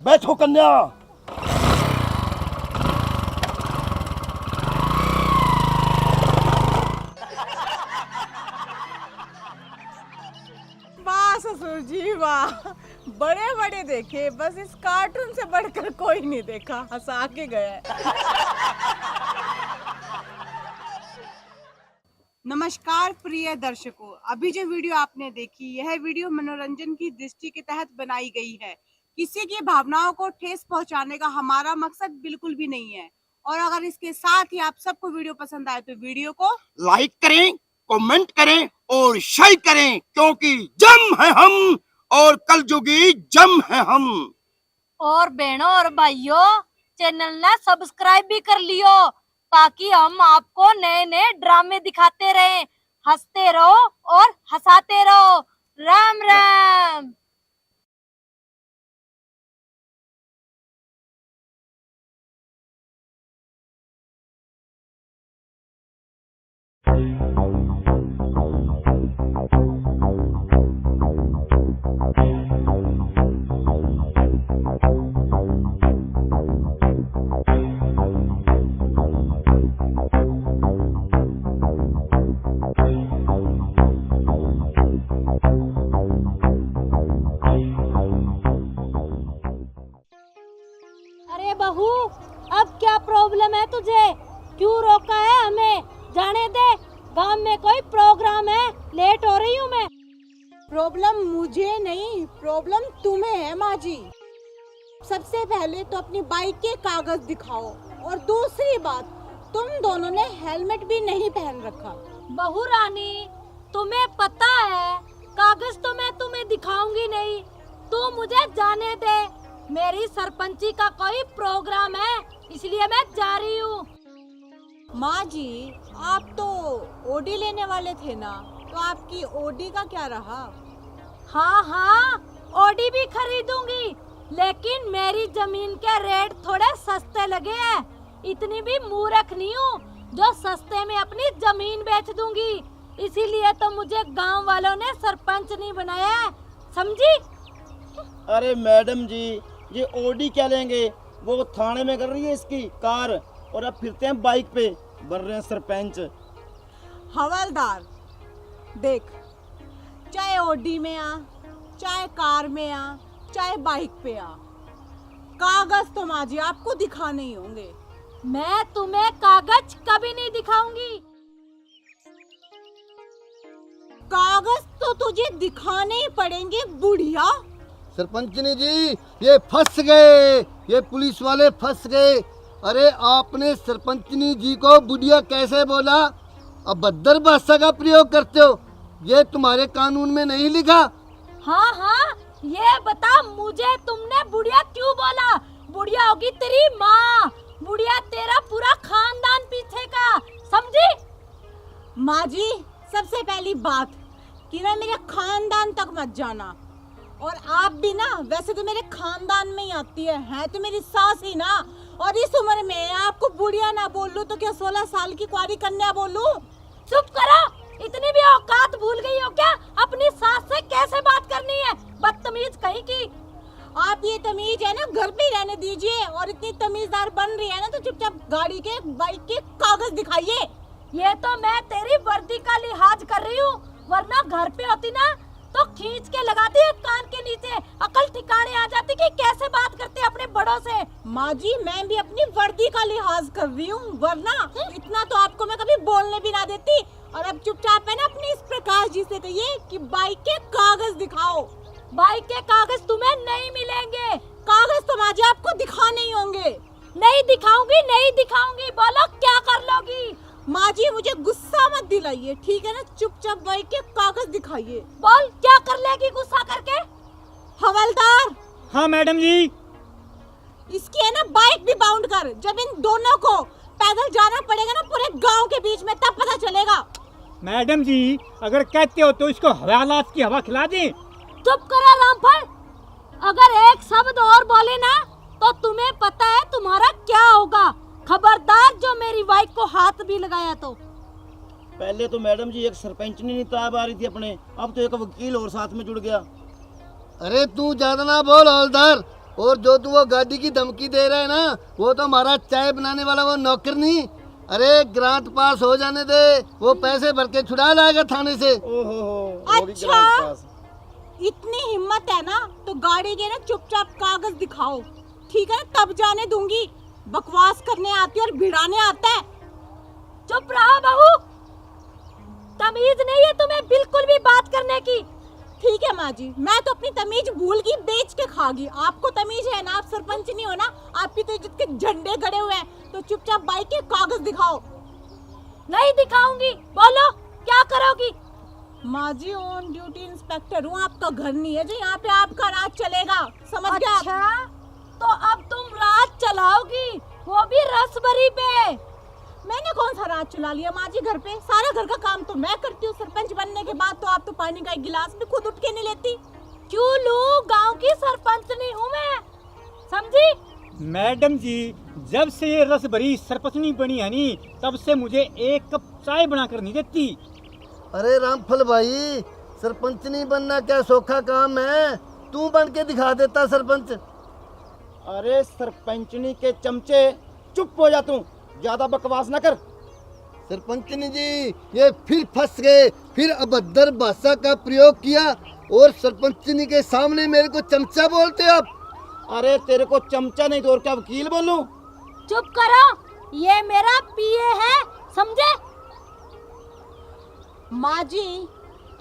बैठो कन्या।
वाह ससुर जी वाह, बड़े बड़े देखे, बस इस कार्टून से बढ़कर कोई नहीं देखा, हंसा के गया। नमस्कार प्रिय दर्शकों, अभी जो वीडियो आपने देखी, यह वीडियो मनोरंजन की दृष्टि के तहत बनाई गई है। किसी की भावनाओं को ठेस पहुंचाने का हमारा मकसद बिल्कुल भी नहीं है। और अगर इसके साथ ही आप सबको वीडियो पसंद आए तो वीडियो को
लाइक करें, कमेंट करें और शेयर करें, क्योंकि जम है हम और कलयुगी जम है हम।
और बहनों और भाइयों, चैनल ना सब्सक्राइब भी कर लियो, ताकि हम आपको नए नए ड्रामे दिखाते रहें। हंसते रहो और हंसाते रहो। राम राम। अरे बहू, अब क्या प्रॉब्लम है तुझे? क्यों रोका है हमें? जाने दे, गांव में कोई प्रोग्राम है, लेट हो रही हूँ मैं।
प्रॉब्लम मुझे नहीं, प्रॉब्लम तुम्हें है माँ जी। सबसे पहले तो अपनी बाइक के कागज दिखाओ, और दूसरी बात, तुम दोनों ने हेलमेट भी नहीं पहन रखा।
बहू रानी, तुम्हें पता है कागज तो मैं तुम्हें दिखाऊंगी नहीं, तू मुझे जाने दे। मेरी सरपंची का कोई प्रोग्राम है, इसलिए मैं जा रही हूँ।
माँ जी, आप तो ओडी लेने वाले थे ना, तो आपकी ओडी का क्या रहा?
हाँ हाँ, ओडी भी खरीदूंगी, लेकिन मेरी जमीन के रेट थोड़े सस्ते लगे हैं। इतनी भी मूर्ख नहीं हूँ जो सस्ते में अपनी जमीन बेच दूंगी। इसीलिए तो मुझे गांव वालों ने सरपंच नहीं बनाया है, समझी?
अरे मैडम जी, ये ओडी क्या लेंगे, वो थाने में कर रही है इसकी कार, और अब फिरते हैं बाइक पे, बन रहे हैं सरपंच।
हवलदार देख, चाहे ओडी में आ, चाहे कार में आ, चाहे बाइक पे आ, कागज तो माँ जी आपको दिखाने ही होंगे।
मैं तुम्हें कागज कभी नहीं दिखाऊंगी।
कागज तो तुझे दिखाने ही पड़ेंगे बुढ़िया।
सरपंचनी जी, ये फंस गए, ये पुलिस वाले फंस गए। अरे आपने सरपंचनी जी को बुढ़िया कैसे बोला? अब भद्दर भाषा का प्रयोग करते हो, ये तुम्हारे कानून में नहीं लिखा।
हाँ हाँ, ये बता मुझे, तुमने बुढ़िया क्यों बोला? बुढ़िया होगी तेरी माँ, बुढ़िया तेरा पूरा खानदान पीछे का, समझी?
माँ जी, सबसे पहली बात कि ना मेरे खानदान तक मत जाना, और आप भी ना वैसे तो मेरे खानदान में ही आती है तो मेरी सास ही ना, और इस उम्र में आपको बुढ़िया ना बोल लूं तो क्या 16 साल की कुंवारी कन्या बोलूं?
चुप करो, इतनी भी औकात भूल गई हो क्या? अपनी सास से कैसे बात करनी है, बदतमीज कहीं की।
आप ये तमीज है ना घर पे रहने दीजिए, और इतनी तमीजदार बन रही है ना तो चुपचाप गाड़ी के बाइक के कागज दिखाइए।
ये तो मैं तेरी वर्दी का लिहाज कर रही हूँ, वरना घर पे होती ना तो खींच के लगाती है कान के नीचे, अकल ठिकाने आ जाती कि कैसे बात करते हैं अपने बड़ों से।
माँ जी मैं भी अपनी वर्दी का लिहाज कर रही हूँ, वरना इतना तो आपको मैं कभी बोलने भी ना देती। और अब चुपचाप है ना अपनी इस प्रकाश जी से कहिए कि बाइक के कागज दिखाओ।
बाइक के कागज तुम्हें नहीं मिलेंगे।
कागज तो माँ जी आपको दिखाने ही होंगे।
नहीं दिखाऊंगी, नहीं दिखाऊंगी, बोलो क्या कर लोगी?
माँ जी मुझे गुस्सा मत दिलाइए, ठीक है ना? चुपचाप बाइक के कागज दिखाइए।
बोल क्या कर लेगी गुस्सा करके?
हवलदार
हाँ मैडम जी।
इसकी है ना बाइक भी बाउंड कर। जब इन दोनों को पैदल जाना पड़ेगा ना पूरे गांव के बीच में, तब पता चलेगा।
मैडम जी अगर कहते हो तो इसको हवालात की हवा खिला दें।
चुप करो रामफल, अगर एक शब्द और बोले ना तो तुम्हें पता है तुम्हारा क्या होगा। खबरदार जो मेरी बाइक को हाथ भी लगाया तो।
पहले तो मैडम जी एक सरपंचनी नहीं ताब आ रही थी अपने, अब तो एक वकील और साथ में जुड़ गया।
अरे तू ज्यादा ना बोल हवलदार। और जो तू वो गाड़ी की धमकी दे रहा है ना, वो तो हमारा चाय बनाने वाला वो नौकर नहीं। अरे ग्रांट पास हो जाने दे, वो पैसे भर के छुड़ा लाएगा थाने से।
ओहो
अच्छा इतनी हिम्मत है ना तो गाड़ी के ना चुपचाप कागज दिखाओ, ठीक है ना? तब जाने दूंगी। बकवास करने आती है और भिड़ाने आता है।
चुप रहो बहू, तमीज नहीं है तुम्हें बिल्कुल भी बात करने की।
ठीक है माँ जी, मैं तो अपनी तमीज भूल गई, बेच के खा गई। आपको तमीज है ना, आप सरपंच नहीं हो ना, आपकी तो इज्जत के झंडे गड़े हुए हैं। तो चुपचाप बाइक के कागज दिखाओ।
नहीं दिखाऊंगी, बोलो क्या करोगी?
माँ जी ऑन ड्यूटी इंस्पेक्टर हूँ, आपका घर नहीं है जो यहाँ पे आपका राज चलेगा, समझ गया?
अच्छा तो अब तुम राज चलाओगी, वो भी रसभरी पे।
मैंने कौन सा राज चला लिया माँ जी घर पे? सारा घर का काम तो मैं करती हूँ। सरपंच बनने के बाद तो आप तो पानी का एक गिलास भी खुद उठ के नहीं लेती।
क्यों लूं, गांव की सरपंच नहीं हूँ मैं, समझी?
मैडम जी जब से ये रस भरी सरपंचनी बनी है नी, तब से मुझे एक कप चाय बना कर नहीं देती।
अरे रामफल भाई, सरपंचनी बनना क्या सौखा काम है? तू बन के दिखा देता सरपंच।
अरे सरपंचनी के चमचे चुप हो जा, तू ज्यादा बकवास ना कर।
सरपंचनी जी ये फिर फंस गए, फिर अभद्र भाषा का प्रयोग किया और सरपंचनी के सामने मेरे को चमचा बोलते हो आप।
अरे तेरे को चमचा नहीं तो और क्या वकील बोलूं?
चुप करो, ये मेरा पीए है, समझे?
माँ जी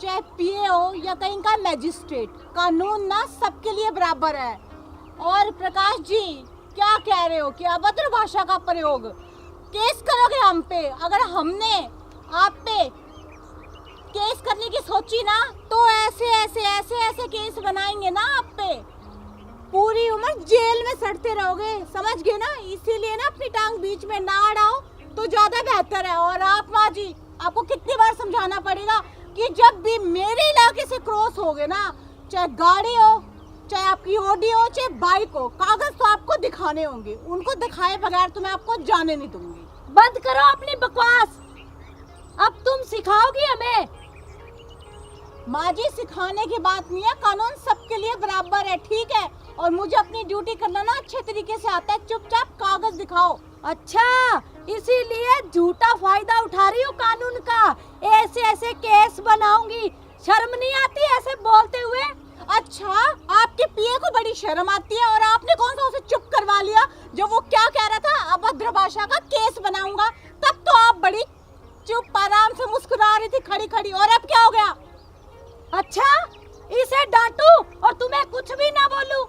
चाहे पीए हो या कहीं का मैजिस्ट्रेट, कानून ना सबके लिए बराबर है। और प्रकाश जी क्या कह रहे हो कि अभद्र भाषा का प्रयोग? केस करोगे हम पे? अगर हमने आप पे केस करने की सोची ना तो ऐसे ऐसे ऐसे ऐसे केस बनाएंगे ना आप पे, पूरी उम्र जेल में सड़ते रहोगे, समझ गए ना? इसीलिए ना अपनी टांग बीच में ना अड़ाओ तो ज्यादा बेहतर है। और आप माँ जी आपको कितनी बार समझाना पड़ेगा कि जब भी मेरे इलाके से क्रॉस होगे ना, चाहे गाड़ी हो, चाहे आपकी ऑडी हो, चाहे बाइक हो, कागज तो आपको दिखाने होंगे। उनको दिखाए बगैर तो मैं आपको जाने नहीं दूंगी।
बंद करो अपनी बकवास, अब तुम सिखाओगी हमें।
माँ जी सिखाने की बात नहीं है, कानून सबके लिए बराबर है, ठीक है? और मुझे अपनी ड्यूटी करना ना अच्छे तरीके से आता है। चुपचाप कागज दिखाओ।
अच्छा इसीलिए झूठा फायदा उठा रही हो कानून का, ऐसे ऐसे केस बनाऊंगी, शर्म नहीं आती ऐसे बोलते हुए?
अच्छा आपके पीए को बड़ी शर्म आती है और आपने कौन सा उसे चुप करवा लिया जो वो क्या कह रहा था, अभद्र भाषा का केस बनाऊंगा? तब तो आप बड़ी चुप आराम से मुस्कुरा रही थी खड़ी खड़ी, और अब क्या हो गया?
अच्छा इसे डांटू और तुम्हें कुछ भी ना बोलूं?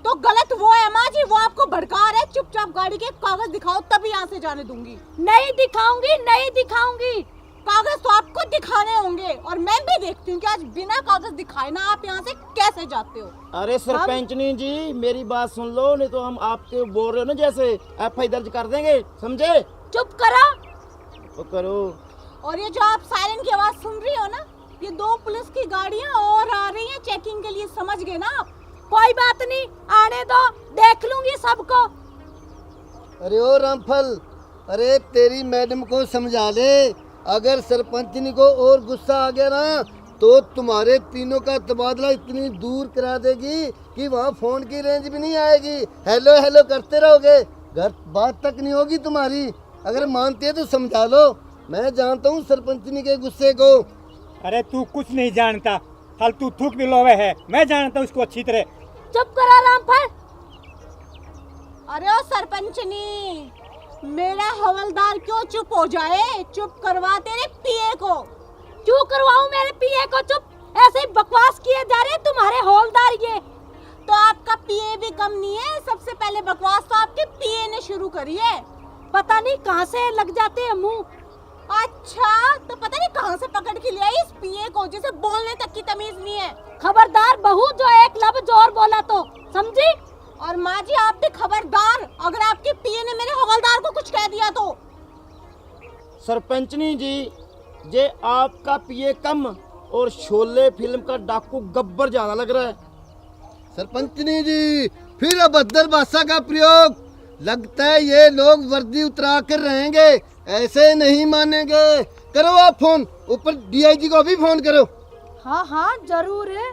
तो गलत वो है माँ जी, वो आपको भड़का रहे। चुपचाप गाड़ी के कागज दिखाओ तभी यहाँ से जाने दूंगी।
नहीं दिखाऊंगी, नहीं दिखाऊंगी।
कागज तो आपको दिखाने होंगे और मैं भी देखती हूँ कि आज बिना कागज दिखाए ना आप यहाँ से कैसे जाते हो।
अरे सरपंचनी जी मेरी बात सुन लो, नहीं तो हम आपके बोल रहे हो ना जैसे एफआई दर्ज कर देंगे, समझे?
चुप करो।
तो करो।
और ये जो आप सायरन की आवाज सुन रही हो ना, ये 2 पुलिस की गाड़ियाँ और आ रही हैं चेकिंग के लिए, समझ गए ना आप?
कोई बात नहीं, आने दो, देख लूंगी सबको।
अरे ओ रामफल, अरे तेरी मैडम को समझा ले, अगर सरपंचनी को और गुस्सा आ गया ना तो तुम्हारे तीनों का तबादला इतनी दूर करा देगी कि वहाँ फोन की रेंज भी नहीं आएगी। हेलो हेलो करते रहोगे, घर बात तक नहीं होगी तुम्हारी। अगर मानती है तो समझा लो, मैं जानता हूँ सरपंचनी के गुस्से को।
अरे तू कुछ नहीं जानता, फालतू थूक भी लोवे है, मैं जानता हूँ उसको अच्छी तरह।
चुप करा रामफल।
अरे ओ सरपंचनी, मेरा हवलदार क्यों चुप हो जाए? चुप करवा तेरे पीए को।
क्यों करवाऊं मेरे पीए को चुप? ऐसे ही बकवास किए जा रहे हैं तुम्हारे हवलदार ये।
तो आपका पीए भी कम नहीं है, सबसे पहले बकवास तो आपके पीए ने शुरू करी है।
पता नहीं कहाँ से लग जाते हैं मुंह।
अच्छा, तो पता नहीं कहाँ से पकड़ के लिया इस पीए को, जिसे बोलने तक की तमीज नहीं है।
खबरदार बहू, जो एक लफ्ज और बोला तो समझी।
और माँ जी आप भी खबरदार, अगर आपके पीए ने मेरे हवलदार को कुछ कह दिया तो।
सरपंचनी जी, ये आपका पीए कम और शोले फिल्म का डाकू गब्बर ज्यादा लग रहा है।
सरपंचनी जी, फिर अभद्र भाषा का प्रयोग। लगता है ये लोग वर्दी उतरा कर रहेंगे, ऐसे नहीं मानेंगे। करो आप फोन, ऊपर डीआईजी को भी फोन करो।
हाँ हाँ जरूर है।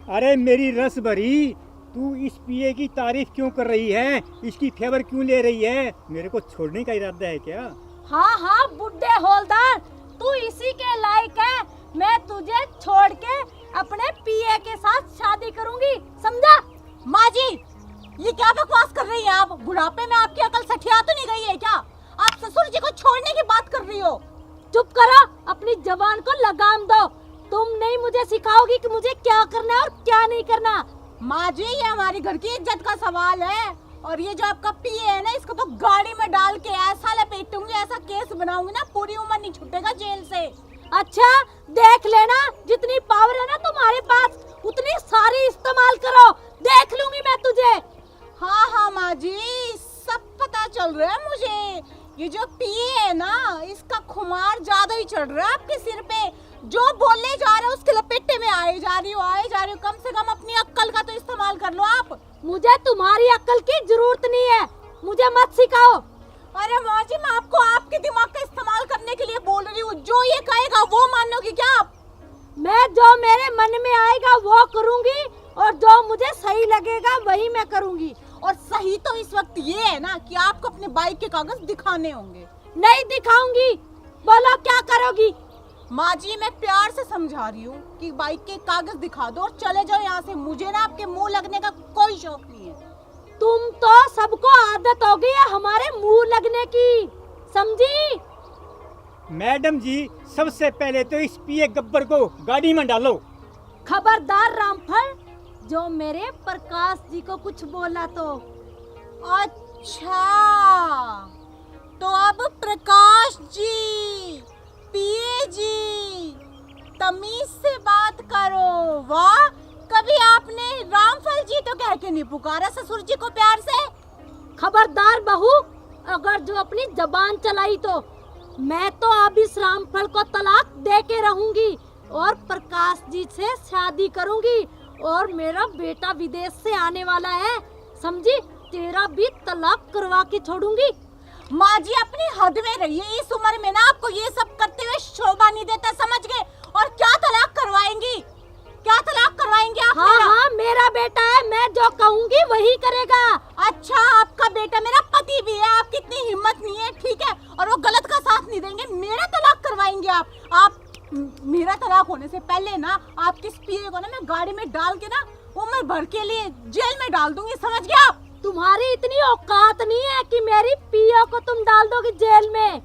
अरे मेरी रस भरी, तू इस पीए की तारीफ क्यों कर रही है? इसकी फेवर क्यों ले रही है? मेरे को छोड़ने का इरादा है क्या?
हाँ हाँ बुड्ढे हवलदार, तू इसी के लायक है। मैं तुझे छोड़ के अपने पीए के साथ शादी करूंगी, समझा?
माँ जी, ये क्या बकवास कर रही हैं आप? बुढ़ापे में आपकी अकल सठिया तो नहीं गई है क्या? आप ससुर जी को छोड़ने की बात कर रही हो।
चुप करो, अपनी जबान को लगाम दो। तुम नहीं मुझे सिखाओगी कि मुझे क्या करना है और क्या नहीं करना।
माँ जी, ये हमारी घर की इज्जत का सवाल है। और ये जो आपका पीए है ना, इसको तो गाड़ी में डाल के ऐसा लपेटूंगी, ऐसा केस बनाऊंगी ना, पूरी उम्र नहीं छूटेगा जेल से।
अच्छा देख लेना, जितनी पावर है ना तुम्हारे पास उतनी सारी इस्तेमाल करो, देख लूंगी मैं तुझे।
हाँ हाँ माँ जी, सब पता चल रहा है मुझे। ये जो पीए है ना, इसका खुमार ज्यादा ही चढ़ रहा है आपके सिर पे। जो बोलने जा रहे हो उसके लपेटे में आए जा रही हो। कम से कम अपनी अक्ल का तो इस्तेमाल कर लो आप।
मुझे तुम्हारी अक्ल की जरूरत नहीं है, मुझे मत सिखाओ।
अरे माँ जी, मैं आपको आपके दिमाग का इस्तेमाल करने के लिए बोल रही हूँ। जो ये कहेगा वो मानोगी क्या आप?
मैं जो मेरे मन में आएगा वो करूंगी, और जो मुझे सही लगेगा वही मैं करूंगी।
और सही तो इस वक्त ये है ना कि आपको अपने बाइक के कागज दिखाने होंगे।
नहीं दिखाऊंगी, बोलो क्या करोगी?
माँ जी, मैं प्यार से समझा रही हूँ कि बाइक के कागज दिखा दो और चले जाओ यहाँ से। मुझे ना आपके मुंह लगने का कोई शौक नहीं है।
तुम तो सबको आदत हो गई है हमारे मुंह लगने की, समझी?
मैडम जी, सबसे पहले तो इस पीए गब्बर को गाड़ी में डालो।
खबरदार रामफल, जो मेरे प्रकाश जी को कुछ बोला तो।
अच्छा, तो अब प्रकाश जी, पीए जी, तमीज से बात करो। वाह, कभी आपने रामफल जी तो कह के नहीं पुकारा ससुर जी को प्यार से।
खबरदार बहू, अगर जो अपनी जबान चलाई तो मैं तो अब इस रामफल को तलाक दे के रहूंगी और प्रकाश जी से शादी करूंगी। और मेरा बेटा विदेश से आने वाला है, समझी? तेरा भी तलाक करवा के छोड़ूंगी।
माँ जी, अपनी हद में रहिए। इस उम्र में ना आपको ये सब करते हुए शोभा नहीं देता, समझ गए? और क्या तलाक करवाएंगी? क्या तलाक करवाएंगी आप?
हाँ हाँ, मेरा बेटा है, मैं जो कहूँगी वही करेगा।
अच्छा, आपका बेटा मेरा पति भी है। आपकी इतनी हिम्मत नहीं है, ठीक है? और वो गलत का साथ नहीं देंगे। मेरा तलाक करवाएंगे आप? मेरा तलाक होने से पहले ना आपके पीए को ना मैं गाड़ी में डाल के ना उम्र भर के लिए जेल में डाल दूंगी, समझ गए आप?
तुम्हारी इतनी औकात नहीं है कि मेरी पीओ को तुम डाल दोगी जेल में।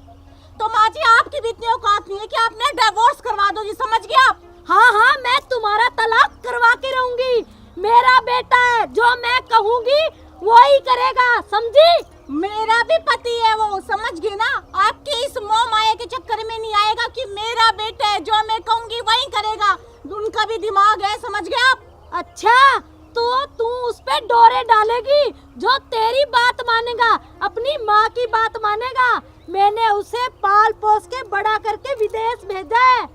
तो माँ जी, आपकी भी इतनी औकात नहीं है कि आपने डिवोर्स करवा दोगी, समझ गए आप?
हाँ हाँ, मैं तुम्हारा तलाक करवा के रहूंगी। मेरा बेटा है, जो मैं कहूँगी वो ही करेगा, समझी?
मेरा भी पति है वो, समझ गए ना? आपके इस मोह माया के चक्कर में नहीं आएगा कि मेरा बेटा है, जो मैं कहूँगी वही करेगा। उनका भी दिमाग है, समझ गए आप?
अच्छा, तो तू उस पे डोरे डालेगी जो तेरी बात मानेगा, अपनी माँ की बात मानेगा। मैंने उसे पाल पोस के बड़ा करके विदेश भेजा है।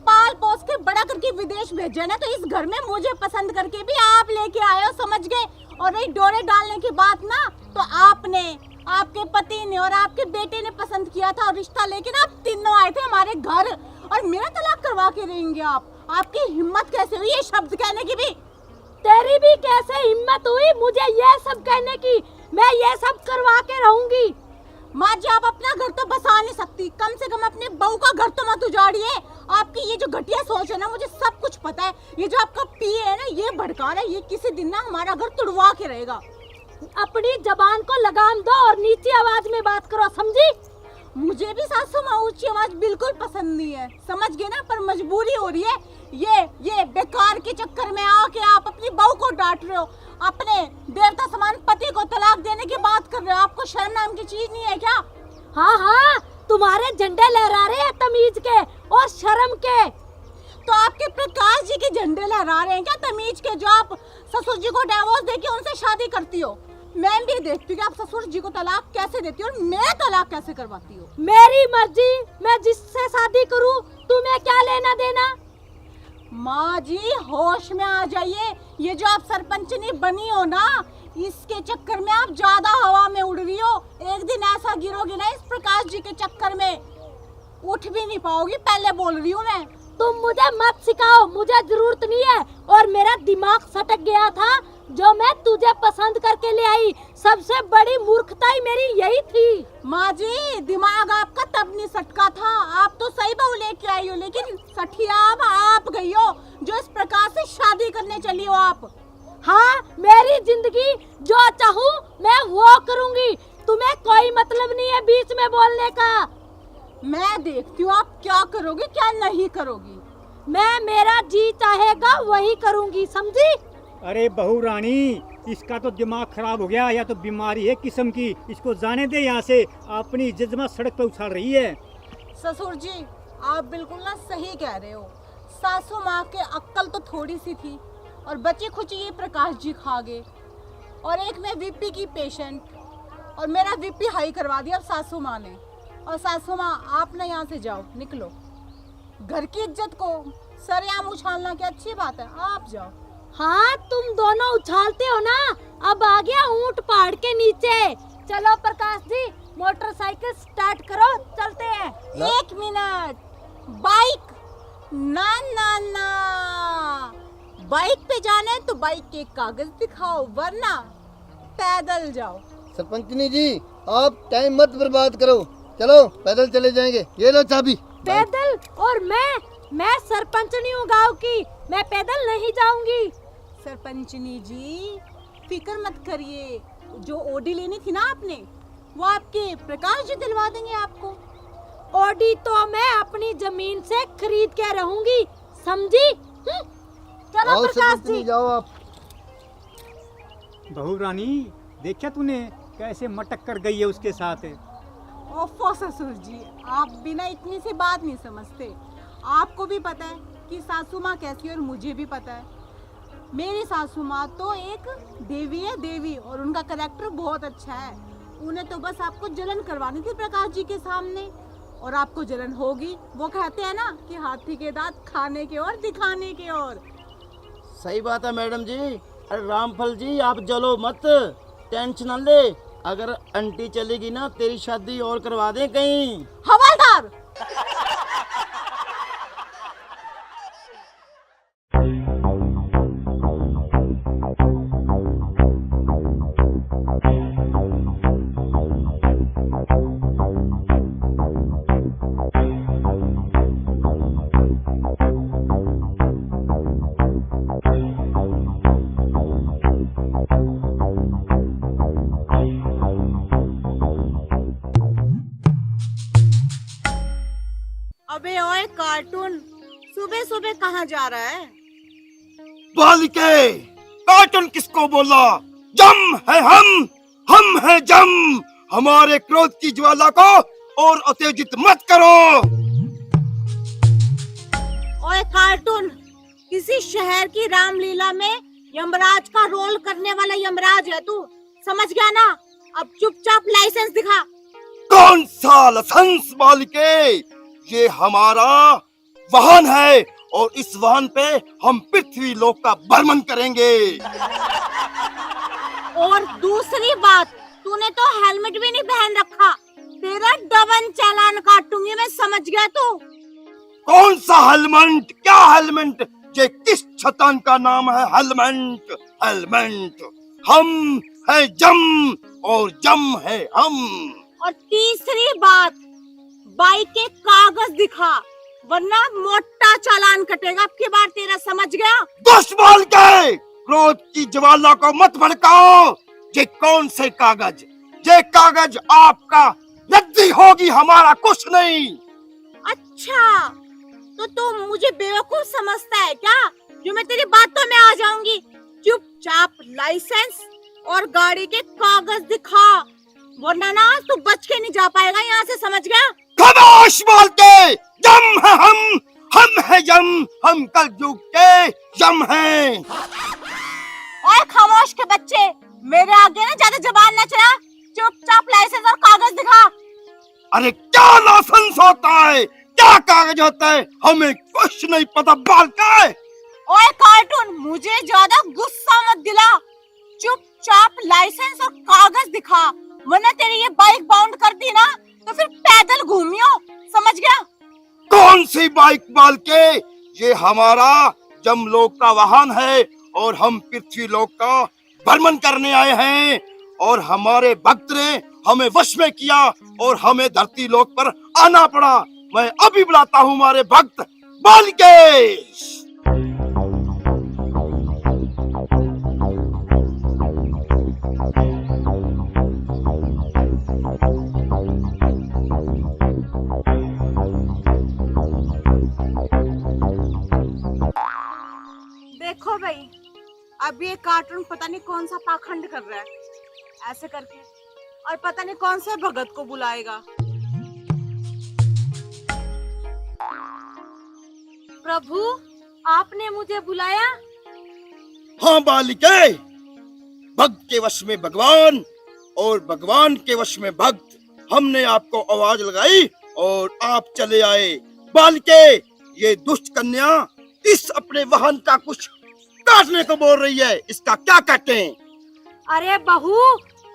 पाल पोस के बड़ा करके विदेश भेजा ना, तो इस घर में मुझे पसंद करके भी आप लेके आए हो, समझ गए? और नहीं डोरे डालने की बात ना, तो आपने, आपके पति ने और आपके बेटे ने पसंद किया था और रिश्ता लेके ना आप तीनों आए थे हमारे घर, और मेरा तलाक करवा के रहेंगे आप? आपकी हिम्मत कैसे हुई ये शब्द कहने की भी?
तेरी भी कैसे हिम्मत हुई मुझे ये सब कहने की? मैं ये सब करवा के रहूंगी।
माँ जी आप अपना घर तो बसा नहीं सकती, कम से कम अपने बहू का घर तो मत उजाड़िए। आपकी ये जो घटिया सोच है ना, मुझे सब कुछ पता है। ये जो आपका पीए है ना, ये भड़का रहा है, ये किसी दिन ना हमारा घर तुड़वा के रहेगा।
अपनी जबान को लगाम दो और नीची आवाज में बात करो, समझी?
मुझे भी सासू माँ ऊंची आवाज बिल्कुल पसंद नहीं है, समझ गए ना, पर मजबूरी हो रही है। ये बेकार के चक्कर में आके आप अपनी बहू को डांट रहे हो, अपने देवता समान पति को तलाक देने की बात कर रहे हो। आपको शर्म नाम की चीज नहीं है क्या?
हाँ हाँ, तुम्हारे झंडे लहरा रहे हैं तमीज के और शर्म के।
तो आपके प्रकाश जी के झंडे लहरा रहे हैं क्या तमीज के, जो आप ससुर जी को डिवोर्स देके उनसे शादी करती हो? मैं भी देखती हूँ कि आप ससुर जी को तलाक कैसे देती हो और मैं तलाक कैसे करवाती हूँ।
मेरी मर्जी, मैं जिससे शादी करूँ, तुम्हें क्या लेना देना?
माँ जी होश में आ जाइए, ये जो आप सरपंचनी बनी हो ना, इसके चक्कर में आप ज्यादा हवा में उड़ रही हो। एक दिन ऐसा गिरोगी ना इस प्रकाश जी के चक्कर में, उठ भी नहीं पाओगी। पहले बोल रही हूँ मैं।
तुम मुझे मत सिखाओ, मुझे जरूरत नहीं है। और मेरा दिमाग सटक गया था जो मैं तुझे पसंद करके ले आई। सबसे बड़ी मूर्खता ही मेरी यही थी।
माँ जी दिमाग आपका तब नहीं सटका था, आप तो सही बहू लेके आई हो, लेकिन सठिया आप गई हो जो इस प्रकार से शादी करने चली हो आप।
हाँ, मेरी जिंदगी जो चाहूँ मैं वो करूँगी, तुम्हें कोई मतलब नहीं है बीच में बोलने का।
मैं देखती हूँ आप क्या करोगी क्या नहीं करोगी।
मैं मेरा जी चाहेगा वही करूँगी, समझी?
अरे बहू रानी, इसका तो दिमाग खराब हो गया, या तो बीमारी है किस्म की। इसको जाने दे यहाँ से, अपनी इज्जत सड़क पे उछाल रही है।
ससुर जी आप बिल्कुल ना सही कह रहे हो। सासू माँ के अक्ल तो थोड़ी सी थी और बची खुची ये प्रकाश जी खा गए। और एक मैं वीपी की पेशेंट, और मेरा वीपी हाई करवा दिया अब सासू माँ ने। और सासू माँ आप ना यहाँ से जाओ, निकलो। घर की इज्जत को सरेआम उछालना क्या अच्छी बात है, आप जाओ।
हाँ, तुम दोनों उछालते हो ना, अब आ गया ऊंट पहाड़ के नीचे। चलो प्रकाश जी, मोटरसाइकिल स्टार्ट करो, चलते हैं।
एक मिनट, बाइक ना ना ना, बाइक पे जाना है तो बाइक के कागज दिखाओ, वरना पैदल जाओ।
सरपंचनी जी आप टाइम मत बर्बाद करो, चलो पैदल चले जाएंगे। ये लो चाबी।
पैदल? और मैं सरपंच नहीं हूँ गाँव की, मैं पैदल नहीं जाऊंगी।
सरपंचनी जी फिक्र मत करिए, जो ओडी लेनी थी ना आपने, वो आपके प्रकाश जी दिलवा देंगे आपको।
ओडी तो मैं अपनी जमीन से खरीद के रहूंगी, समझी? चलो
आओ
प्रकाश
सरपंचनी
जी।
जाओ आप।
बहू रानी, देखा तूने कैसे मटक कर गई है उसके साथ।
ओफो ससुर जी, आप बिना इतनी सी बात नहीं समझते। आपको भी पता है कि सासू माँ कैसी है और मुझे भी पता है। मेरी सासू माँ तो एक देवी है, देवी, और उनका कैरेक्टर बहुत अच्छा है। उन्हें तो बस आपको जलन करवानी थी प्रकाश जी के सामने, और आपको जलन होगी। वो कहते हैं ना कि हाथी के दांत खाने के और दिखाने के और।
सही बात है मैडम जी। अरे रामफल जी आप जलो मत, टेंशन न ले। अगर आंटी चलेगी ना, तेरी शादी और करवा दें कहीं।
हवलदार अबे ओए कार्टून, सुबह सुबह कहाँ जा रहा है?
बालिके, कार्टून किसको बोला? जम है हम है जम। हमारे क्रोध की ज्वाला को और उत्तेजित मत करो।
ओए कार्टून, किसी शहर की रामलीला में यमराज का रोल करने वाला यमराज है तू, समझ गया ना? अब चुपचाप लाइसेंस दिखा।
कौन सा लाइसेंस बालिके? ये हमारा वाहन है और इस वाहन पे हम पृथ्वी लोक का भ्रमण करेंगे।
और दूसरी बात, तूने तो हेलमेट भी नहीं पहन रखा। तेरा डबल चालान काटूंगी मैं, समझ गया तू?
कौन सा हेलमेट? क्या हेलमेट? ये किस छतान का नाम है हेलमेट? हेलमेट हम है जम और जम है हम।
और तीसरी बात, बाइक के कागज दिखा, वरना मोटा चालान कटेगा अब की बार तेरा, समझ गया?
दुष्ट बोल के क्रोध की ज्वाला को मत भड़काओ। ये कौन से कागज? ये कागज आपका रद्दी होगी, हमारा कुछ नहीं।
अच्छा, तो तू मुझे बेवकूफ समझता है क्या, जो मैं तेरी बातों में आ जाऊंगी? चुपचाप लाइसेंस और गाड़ी के कागज दिखा, वरना ना तू बच के नहीं जा पाएगा यहाँ से, समझ गया?
खामोश बोल के, यम है हम है यम, हम कलयुग के यम हैं।
ओए खामोश के बच्चे, मेरे आगे ना ज्यादा जबान न चला, चुपचाप लाइसेंस और कागज दिखा।
अरे क्या लाइसेंस होता है, क्या कागज होता है, हमें कुछ नहीं पता बाल का।
ओए कार्टून, मुझे ज्यादा गुस्सा मत दिला, चुपचाप लाइसेंस और कागज दिखा, वरना तेरी ये बाइक बाउंड कर दी ना तो फिर पैदल घूमियो, समझ गया?
कौन सी बाइक बाल के? ये हमारा जमलोक का वाहन है और हम पृथ्वी लोक का भ्रमण करने आए हैं, और हमारे भक्त ने हमें वश में किया और हमें धरती लोक पर आना पड़ा। मैं अभी बुलाता हूँ हमारे भक्त बालकेश।
देखो भाई, अब ये कार्टून पता नहीं कौन सा पाखंड कर रहा है ऐसे करके, और पता नहीं कौन से भगत को बुलाएगा।
प्रभु, आपने मुझे बुलाया?
हाँ बालिके, भक्त के वश में भगवान और भगवान के वश में भक्त, हमने आपको आवाज लगाई और आप चले आए। बालिके, ये दुष्ट कन्या इस अपने वाहन का कुछ काटने को बोल रही है, इसका क्या काटें?
अरे बहू,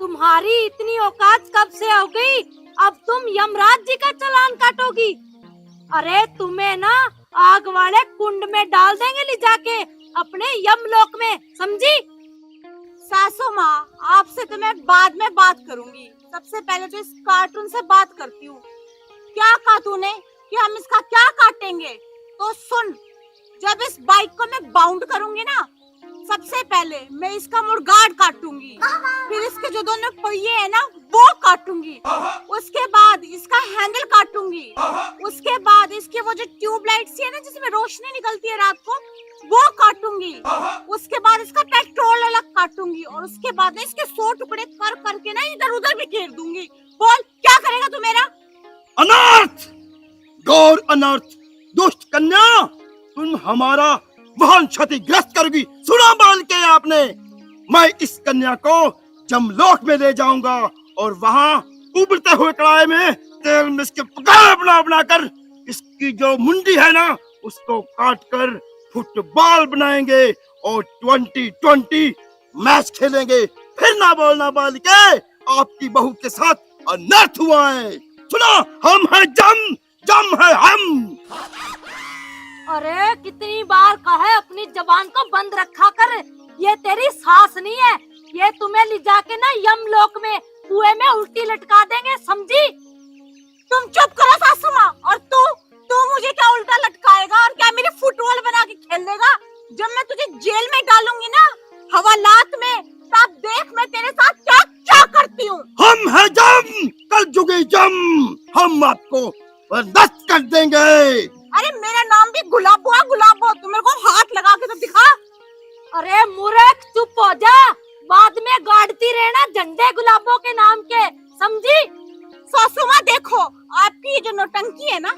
तुम्हारी इतनी औकात कब से हो गई? अब तुम यमराज जी का चालान काटोगी? अरे तुम्हें ना आग वाले कुंड में डाल देंगे ले जाके अपने यमलोक में, समझी?
सासू माँ, आपसे तो मैं बाद में बात करूंगी, सबसे पहले तो इस कार्टून से बात करती हूँ। क्या कहा तूने कि हम इसका क्या काटेंगे? तो सुन, जब इस बाइक को मैं बाउंड करूंगी ना, सबसे पहले मैं इसका मुड़गार्ड काटूंगी, फिर इसके जो दोनों पहिए है ना वो काटूंगी, उसके बाद इसका हैंडल काटूंगी, उसके बाद इसके वो जो ट्यूबलाइट्स है ना जिसमें रोशनी निकलती है रात को, वो काटूंगी, उसके बाद इसका पेट्रोल अलग काटूंगी, और उसके बाद इसके 100 टुकड़े कर करके ना इधर उधर बिखेर दूंगी। बोल, क्या करेगा तू मेरा?
अनर्थ, घोर अनर्थ, दुष्ट कन्या, तुम हमारा वाहन क्षतिग्रस्त करोगी। सुना बाल के आपने, मैं इस कन्या को जमलोक में ले जाऊंगा और वहाँ उबलते हुए कढ़ाई में तेल में इसके पकाए बना बना कर इसकी जो मुंडी है ना उसको काट कर फुटबॉल बनाएंगे और 2020 मैच खेलेंगे। फिर ना बोलना बाल के, आपकी बहू के साथ अनर्थ हुआ है। सुना, हम है जम, जम है हम।
अरे कितनी बार कहा अपनी जबान को बंद रखा कर, ये तेरी सास नहीं है, ये तुम्हें ले जाके ना यमलोक में कुएं में उल्टी लटका देंगे, समझी?
तुम चुप करो सासू माँ, और तू मुझे क्या उल्टा लटकाएगा और क्या मेरी फुटबॉल बना के खेल देगा? जब मैं तुझे जेल में डालूंगी ना हवालात में, तब देख मैं तेरे साथ क्या क्या करती हूँ।
हम है जम, कल जुगे जम, हम आपको बर्दाश्त कर देंगे।
अरे मेरा नाम भी गुलाबो है, गुलाबो, तू मेरे को हाथ लगा के तो दिखा।
अरे मूर्ख, चुप हो जा, बाद में गाड़ती रहना झंडे गुलाबों के नाम के, समझी?
सासू माँ देखो, आपकी ये जो नौटंकी है ना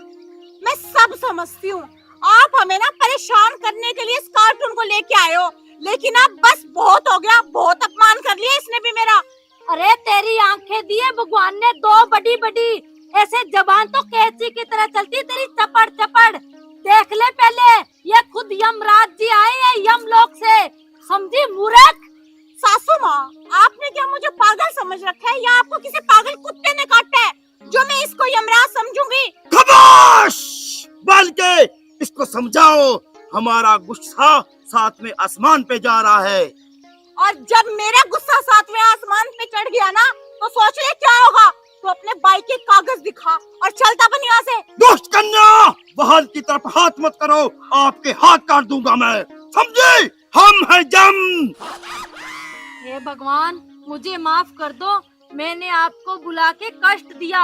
मैं सब समझती हूँ, आप हमें ना परेशान करने के लिए इस कार्टून को लेके आए हो, लेकिन अब बस बहुत हो गया, बहुत अपमान कर लिया इसने भी मेरा।
अरे तेरी आंखें दिए भगवान ने दो बड़ी बड़ी, ऐसे जबान तो कैंची की तरह चलती तेरी, चपड़ चपड़। देख ले पहले, ये खुद यमराज जी आए हैं यमलोक से, समझी मूर्ख?
सासू माँ, आपने क्या मुझे पागल समझ रखा है, या आपको किसी पागल कुत्ते ने काटा है जो मैं इसको यमराज समझूंगी?
खामोश! बाल के, इसको समझाओ, हमारा गुस्सा सातवें आसमान पे जा रहा है।
और जब मेरा गुस्सा सातवें आसमान पे चढ़ गया ना, तो सोच ले क्या होगा। तू अपने बाइक के कागज दिखा और चलता बन यहाँ से।
दुष्ट कन्या, वाहन की तरफ हाथ मत करो, आपके हाथ काट दूंगा मैं, समझे? हम हैं जम।
हे भगवान, मुझे माफ कर दो, मैंने आपको बुला के कष्ट दिया।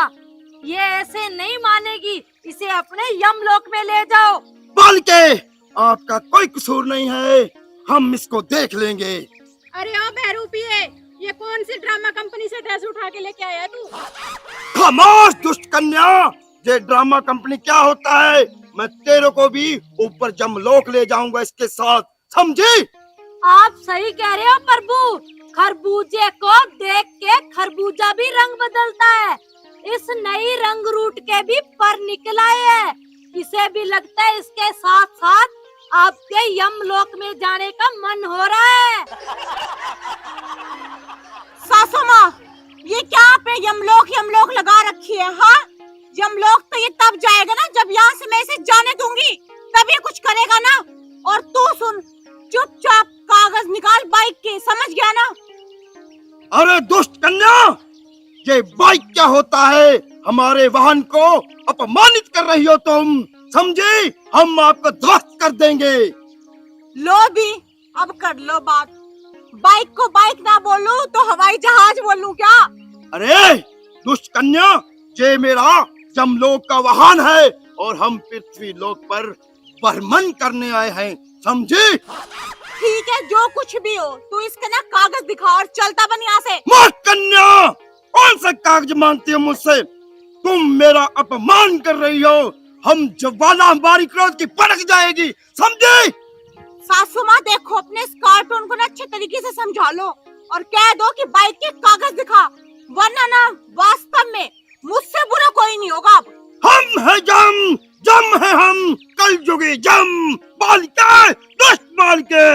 ये ऐसे नहीं मानेगी, इसे अपने यमलोक में ले जाओ।
बालिके, आपका कोई कसूर नहीं है, हम इसको देख लेंगे।
अरे ओ बहरूपिये, ये कौन सी ड्रामा कंपनी से ड्रेस उठा के लेके आया तू?
खामोश दुष्ट कन्या, ये ड्रामा कंपनी क्या होता है? मैं तेरे को भी ऊपर जमलोक ले जाऊंगा इसके साथ, समझी?
आप सही कह रहे हो प्रभु, खरबूजे को देख के खरबूजा भी रंग बदलता है। इस नई रंग रूट के भी पर निकल आए है। इसे भी लगता है इसके साथ साथ आपके यमलोक में जाने का मन हो रहा है।
सासू माँ, ये क्या आपने यमलोक यमलोक लगा रखी है? हाँ, यमलोक तो ये तब जाएगा ना जब यहाँ से मैं इसे जाने दूंगी, तब ये कुछ करेगा ना। और तू सुन, चुपचाप कागज निकाल बाइक के, समझ गया ना?
अरे दुष्ट कन्या, ये बाइक क्या होता है? हमारे वाहन को अपमानित कर रही हो तुम, समझी? हम आपको ध्वस्त कर देंगे।
लो भी, अब कर लो बात। बाइक को बाइक ना बोलूं तो हवाई जहाज बोलूं क्या?
अरे दुष्ट कन्या, ये मेरा जमलोक का वाहन है और हम पृथ्वी लोक पर भ्रमण करने आए हैं, समझी?
ठीक है, जो कुछ भी हो, तू इसका ना कागज दिखा और चलता बन यहाँ से।
मत कन्या, कौन सा कागज मांगती हो मुझसे? तुम मेरा अपमान कर रही हो। हम ज्वाला हमारी क्रोध की भड़क जाएगी, समझी?
सासू माँ देखो, अपने इस कार्टून को ना अच्छे तरीके से समझा लो और कह दो कि बाइक के कागज दिखा, वरना ना वास्तव में मुझसे बुरा कोई नहीं होगा। अब
हम है जम, जम है हम, कल जुगे जम, बालिके, दुष्ट बालिके।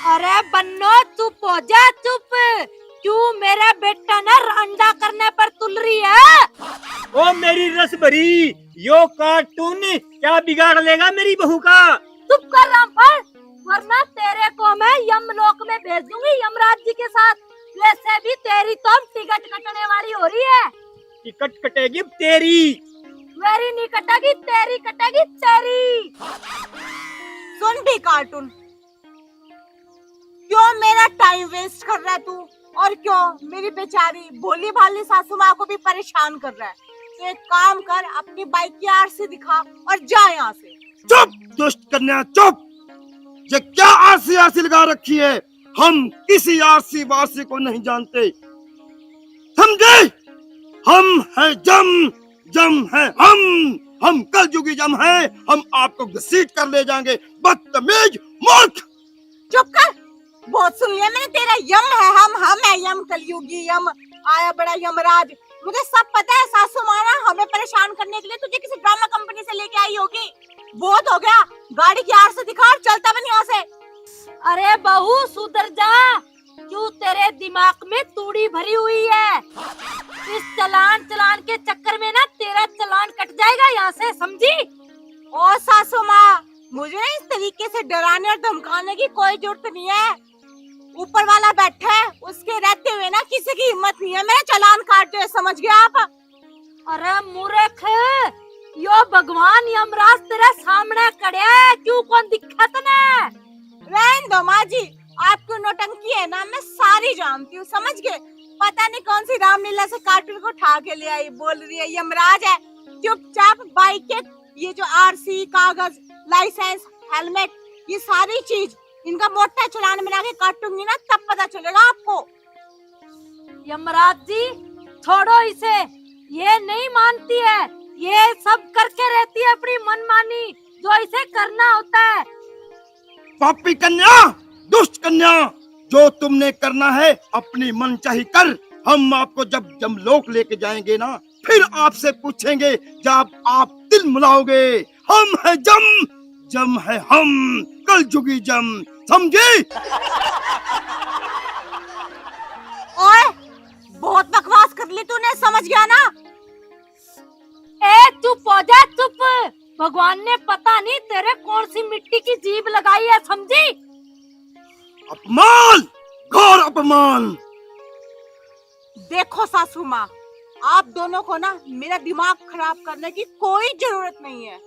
अरे बन्नो, चुप हो जा, चुप। क्यों मेरा बेटा ना अंडा करने पर तुल रही है?
ओ मेरी रस भरी, यो कार्टून क्या बिगाड़ लेगा मेरी बहू का?
चुप कर रामफल, वरना तेरे को मैं यमलोक में भेज दूंगी यमराज जी के साथ। वैसे भी तेरी तो टिकट कटने वाली हो रही है।
टिकट कटेगी तेरी।
मेरी नहीं कटेगी, तेरी कटेगी, तेरी।
सुन भी कार्टून, क्यों मेरा टाइम वेस्ट कर रहा है तू? और क्यों मेरी बेचारी भोली भाली सासू माँ को भी परेशान कर रहा है? तो एक काम कर, अपनी बाइक की आरसी दिखा और जा यहाँ से।
चुप दुष्ट कन्या, चुप। ये क्या आरसी आरसी लगा रखी है? हम किसी आरसी वारसी को नहीं जानते, समझे? हम है जम, जम है हम कल जुगी जम है। हम आपको घसीट कर ले जाएंगे, बदतमीज मूर्ख।
चुप कर, बहुत सुन लिया मैंने तेरा। यम है हम है यम, कलयुगी यम, आया बड़ा यमराज। मुझे सब पता है, सासू माँ ना हमें परेशान करने के लिए तुझे किसी ड्रामा कंपनी से लेके आई होगी। बहुत हो गया, गाड़ी की आर से दिखा और चलता बन यहाँ से।
अरे बहू सुधर जा, क्यों तेरे दिमाग में तूड़ी भरी हुई है? इस चलान के चक्कर में ना तेरा चलान कट जाएगा यहाँ से, समझी?
ओ सासू माँ, मुझे इस तरीके से डराने और धमकाने की कोई जरूरत नहीं है। ऊपर वाला बैठा है, उसके रहते हुए ना किसी की हिम्मत नहीं है मेरा चलान काटते हुए, समझ गया आप?
अरे मूर्ख, यो भगवान यमराज तेरे सामने खड़े है, क्यों कौन दिखा तने?
रहने दो माँ जी, आपकी नौटंकी है ना मैं सारी जानती हूँ, समझ गए? पता नहीं कौन सी रामलीला से कार्टून को उठा के ले आई, बोल रही है यमराज है। चुपचाप बाइक के ये जो आरसी, कागज, लाइसेंस, हेलमेट, ये सारी चीज इनका मोटा चलान बना के काटूंगी ना, तब पता चलेगा आपको।
यमराज जी छोड़ो इसे, ये नहीं मानती है, ये सब करके रहती है अपनी मनमानी, जो इसे करना होता है।
पापी कन्या, दुष्ट कन्या, जो तुमने करना है अपनी मनचाही कर। हम आपको जब जमलोक लेके जाएंगे ना, फिर आपसे पूछेंगे जब आप दिल मिलाओगे। हम है जम, जम है हम, कल जुगी जम, समझे?
ओए, बहुत बकवास कर ली तूने, समझ गया ना?
ए चुप हो जा, चुप। भगवान ने पता नहीं तेरे कौन सी मिट्टी की जीभ लगाई है, समझी?
अपमान, घोर अपमान।
देखो सासू माँ, आप दोनों को ना मेरा दिमाग खराब करने की कोई जरूरत नहीं है।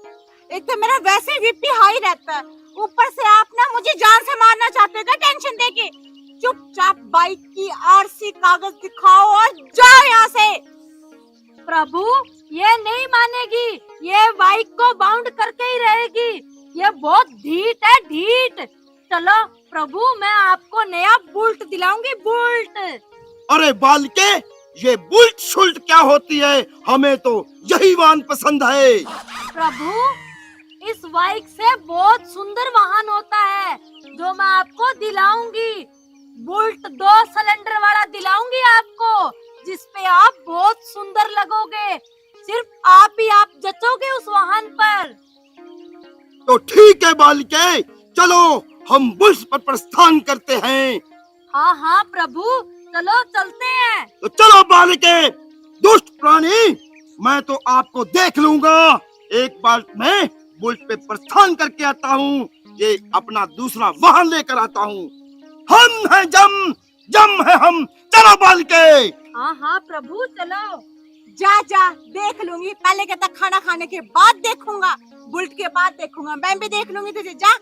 एक तो मेरा वैसे ही बीपी हाई रहता है, ऊपर से आप ना मुझे जान से मारना चाहते थे टेंशन देके। चुपचाप बाइक की आरसी कागज दिखाओ और जाओ यहाँ से।
प्रभु ये नहीं मानेगी, ये बाइक को बाउंड करके ही रहेगी। ये बहुत ढीठ है, ढीठ। चलो प्रभु, मैं आपको नया बुल्ट दिलाऊंगी, बुल्ट।
अरे बालके, ये बुल्ट शुल्ट क्या होती है? हमें तो यही वाहन पसंद है।
प्रभु इस बाइक से बहुत सुंदर वाहन होता है जो मैं आपको दिलाऊंगी। बुल्ट 2 सिलेंडर वाला दिलाऊंगी आपको, जिसपे आप बहुत सुंदर लगोगे। सिर्फ आप जचोगे उस वाहन पर।
तो ठीक है बालके, चलो हम बुल्ट पर प्रस्थान करते हैं।
हाँ हाँ प्रभु, चलो चलते हैं।
तो चलो बालके। दुष्ट प्राणी, मैं तो आपको देख लूंगा। एक बार मैं बुल्ट पे प्रस्थान करके आता हूँ, ये अपना दूसरा वाहन लेकर आता हूँ। हम हैं जम, जम है हम। चलो बालके।
हाँ हाँ प्रभु, चलो।
जा जा, देख लूंगी। पहले कहता खाना खाने के बाद देखूंगा, बुल्ट के बाद देखूंगा। मैं भी देख लूंगी तुझे, जा।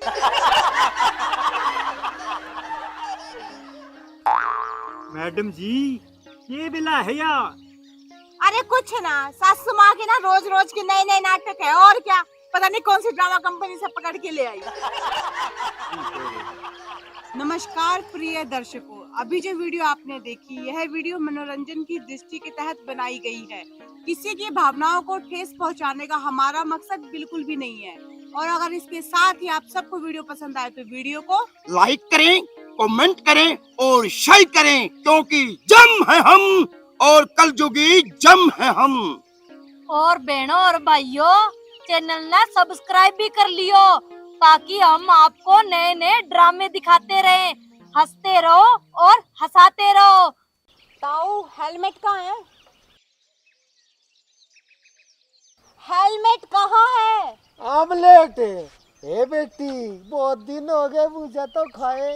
मैडम जी, ये बिला है या?
अरे कुछ ना, सासू माँ के ना रोज रोज के नए नए नाटक है, और क्या। पता नहीं कौन सी ड्रामा कंपनी से पकड़ के ले आई। नमस्कार प्रिय दर्शकों, अभी जो वीडियो आपने देखी, यह वीडियो मनोरंजन की दृष्टि के तहत बनाई गई है। किसी की भावनाओं को ठेस पहुंचाने का हमारा मकसद बिल्कुल भी नहीं है। और अगर इसके साथ ही आप सबको वीडियो पसंद आए तो वीडियो को
लाइक करें, कमेंट करें और शेयर करें, क्योंकि जम है हम और कलयुगी जम है हम।
और बहनों और भाइयों, चैनल ना सब्सक्राइब भी कर लियो, ताकि हम आपको नए नए ड्रामे दिखाते रहें। हंसते रहो और हंसाते रहो।
ताऊ, हेलमेट कहाँ है? हेलमेट कहाँ है?
आमलेट। ए बेटी, बहुत दिन हो गए, मुझे तो खाए।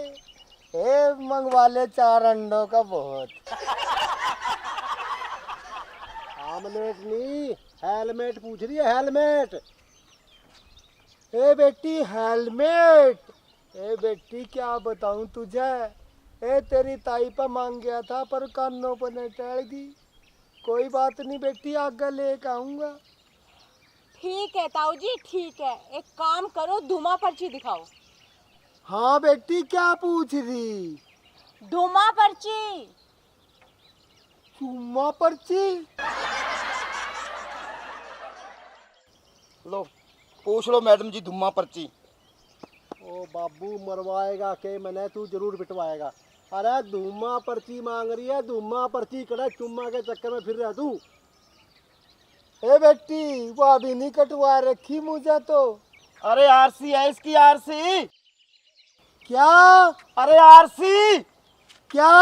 ए मंगवा ले 4 अंडों का बहुत। आमलेट नहीं, हेलमेट पूछ रही है, हेलमेट। ए बेटी हेलमेट। ए बेटी क्या बताऊं तुझे, ए तेरी ताई पर मांग गया था पर कानों पर न टल गई। कोई बात नहीं बेटी, आगे लेके आऊंगा।
ठीक है ताऊ जी, ठीक है। एक काम करो, धुआं पर्ची दिखाओ।
हाँ बेटी, क्या पूछ रही?
धुआं पर्ची।
चुम्मा पर्ची?
लो, पूछ लो मैडम जी, धुआं पर्ची।
ओ बाबू, मरवाएगा के मैंने, तू जरूर पिटवाएगा। अरे धुआं पर्ची मांग रही है, धुआं पर्ची कड़ा, चुम्मा के चक्कर में फिर रहा तू। ए बेटी, वो अभी नहीं कटवा रखी मुझे तो।
अरे आरसी है इसकी, आरसी।
क्या?
अरे आरसी।
क्या?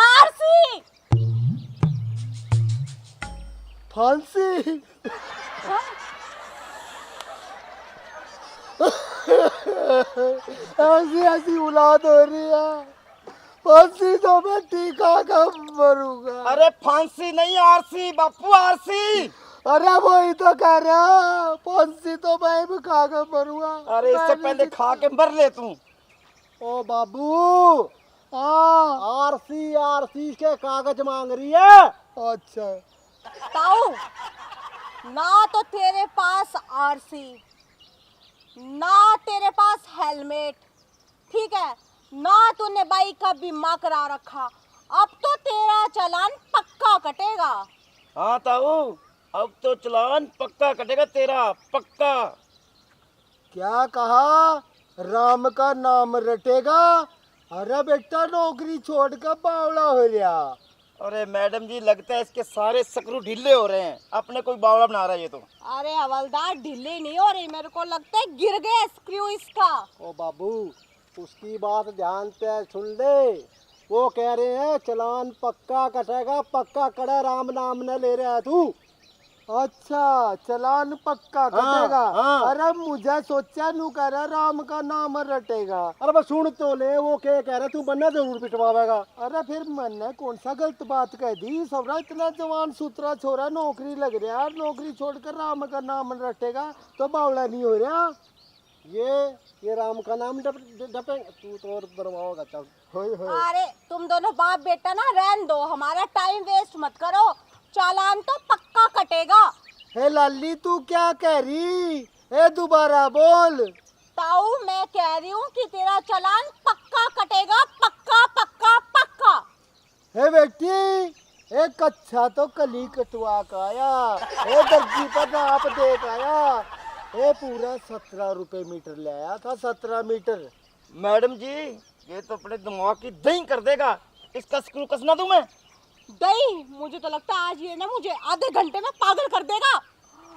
आरसी।
फांसी? ऐसी ऐसी औलाद हो रही है, फांसी तो मैं टीका का मरूंगा।
अरे फांसी नहीं, आरसी बापू, आरसी।
अरे वही तो कह रहा, फांसी तो मैं भी खा कर मरूंगा।
अरे इससे पहले खा के मर ले तू।
ओ बाबू, हाँ, आरसी आरसी के कागज मांग रही है। अच्छा
ताऊ, ना तो तेरे पास आरसी, ना तेरे पास हेलमेट, ठीक है, ना तूने बाइक का बीमा करा रखा। अब तो तेरा चालान पक्का कटेगा।
हाँ ताऊ, अब तो चालान पक्का कटेगा तेरा, पक्का।
क्या कहा? राम का नाम रटेगा? अरे बेटा, नौकरी छोड़कर बावड़ा हो गया।
अरे मैडम जी, लगता है इसके सारे स्क्रू ढीले हो रहे हैं, अपने कोई बावड़ा बना रहा है ये तो।
अरे हवलदार, ढीली नहीं हो रही, मेरे को लगता है गिर गया स्क्रू इसका।
ओ बाबू, उसकी बात ध्यान से सुन ले। वो कह रहे हैं चालान पक्का कटेगा, पक्का कड़ा, राम नाम न ले रहा है तू। अच्छा, चलान पक्का कटेगा।
हाँ।
अरे मुझे सोचा नू कह रहा राम का नाम रटेगा।
अरे बस सुन तो ले, वो क्या कह रहा, तू बनना जरूर पिटवावेगा।
अरे फिर मैंने कौन सा गलत बात कह दी? सबरा इतना जवान सुथरा छोरा, नौकरी लग रहा, नौकरी छोड़कर राम का नाम रटेगा तो बावला नहीं हो रहा।
ये राम का नाम डपे तू तो और बनवाओगा। चल
होय होय।
अरे तुम दोनों बाप बेटा ना रहन दो, हमारा टाइम वेस्ट मत करो, चालान तो पक्का कटेगा।
हे लाली तू क्या कह रही? ए दोबारा बोल।
ताऊ मैं कह रही हूँ कि तेरा चालान पक्का कटेगा, पक्का पक्का पक्का।
हे बेटी, एक अच्छा तो कली कटवा का आया, ए दर्जी पर नाप दे के आया, ये पूरा 17 रुपए मीटर ले आया था, 17 मीटर।
मैडम जी ये तो अपने दिमाग की दही कर देगा, इसका स्क्रू कसना दूं मैं?
दही, मुझे तो लगता है आज ये ना मुझे आधे घंटे में पागल कर देगा।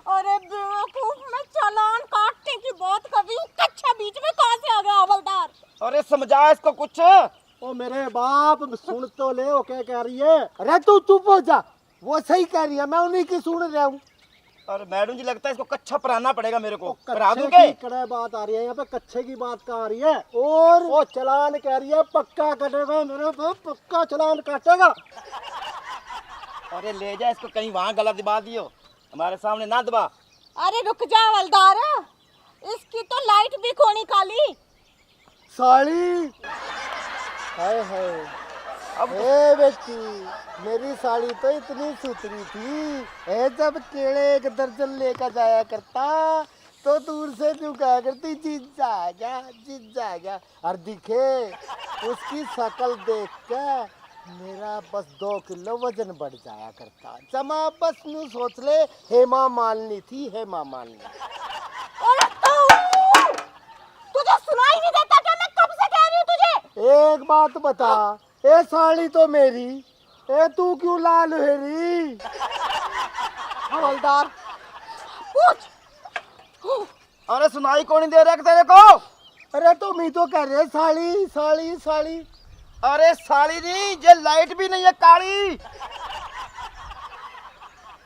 अरे बेवकूफ, मैं चालान काटने की बात कर रही हूँ, कच्चा बीच में कहाँ से आ गया हवलदार?
अरे समझा इसको कुछ।
ओ मेरे बाप, सुन तो ले वो क्या कह रही है।
अरे तू चुप हो जा, वो सही कह रही है, मैं उन्हीं की सुन रहा हूँ।
और मैडम जी लगता है इसको कच्चा पराना पड़ेगा मेरे को। करा
कच्चे
दूंगे?
की कड़े बात आ रही है यहाँ पे, कच्चे की बात कहाँ आ रही है?
और
वो चलान कह रही है पक्का कटेगा, मेरे को पक्का चलान काटेगा।
अरे ले जा इसको कहीं वहाँ गला दबा दियो, हमारे सामने ना दबा।
अरे रुक जा हवलदार, इसकी तो लाइट भी खोनी काली।
साड़ी, हाय हाय।
अब
ए बेटी, मेरी साड़ी तो इतनी सुथरी थी, ए जब केले एक दर्जन लेकर जाया करता तो दूर से तू कहा करती जीजा आजा। और दिखे उसकी शक्ल देख के मेरा बस 2 किलो वजन बढ़ जाया करता। जमा बस नू सोच ले, हेमा मालिनी थी, हेमा मालिनी।
अरे ताऊ, तुझे सुनाई नहीं देता क्या? मैं कब से कह रही हूँ तुझे।
एक बात बता, ए साड़ी तो मेरी, ए तू क्यों लाल है रही?
हवलदार पूछ।
अरे सुनाई कौन नहीं दे रहा तेरे को?
अरे तुम ही तो कह रहे साड़ी साड़ी साड़ी।
अरे साड़ी नहीं, ये लाइट भी नहीं है, काली।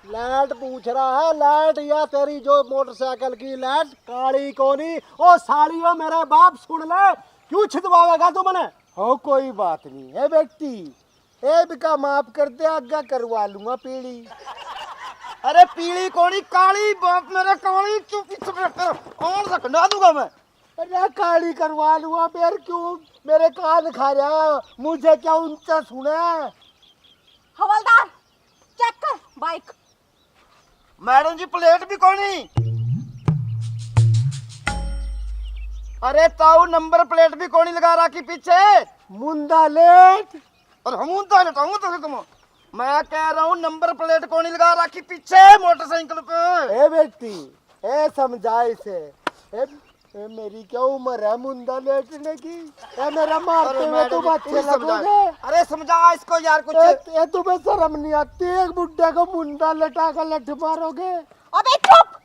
लाइट पूछ रहा है, लाइट या तेरी जो मोटरसाइकिल की लाइट काली कोनी। ओ साड़ी हो मेरे बाप, सुन ले, क्यों छिदवावेगा तू मने?
हो कोई बात नहीं है बेटी, ए बिका माफ कर दे, आगे करवा लूंगा पीली।
अरे पीली कोनी, काली बाप मेरा, काली। चुप और रखना दूंगा मैं।
अरे काली करवा लूंगा, फिर क्यों मेरे कान खा रहा? मुझे क्या ऊंचा सुना?
हवलदार चेक कर बाइक।
मैडम जी प्लेट भी कोनी। अरे ताऊ नंबर प्लेट भी कोनी लगा रखी पीछे।
मुंदा लेट।
और हम तो लेटाऊंगा तेरे को। मैं कह रहा हूँ नंबर प्लेट कोनी लगा रखी पीछे मोटरसाइकिल पे।
ए बेटी, ए समझा इसे, ए मेरी क्या उम्र है मुंदा लेटने की? ए मेरा मारते हुए तुम अच्छे लगोगे।
अरे समझा इसको यार कुछ।
ए तुम्हें शर्म नहीं आती? एक बुड्ढे को मुंडा लटा कर लठ मारोगे?
अबे चुप,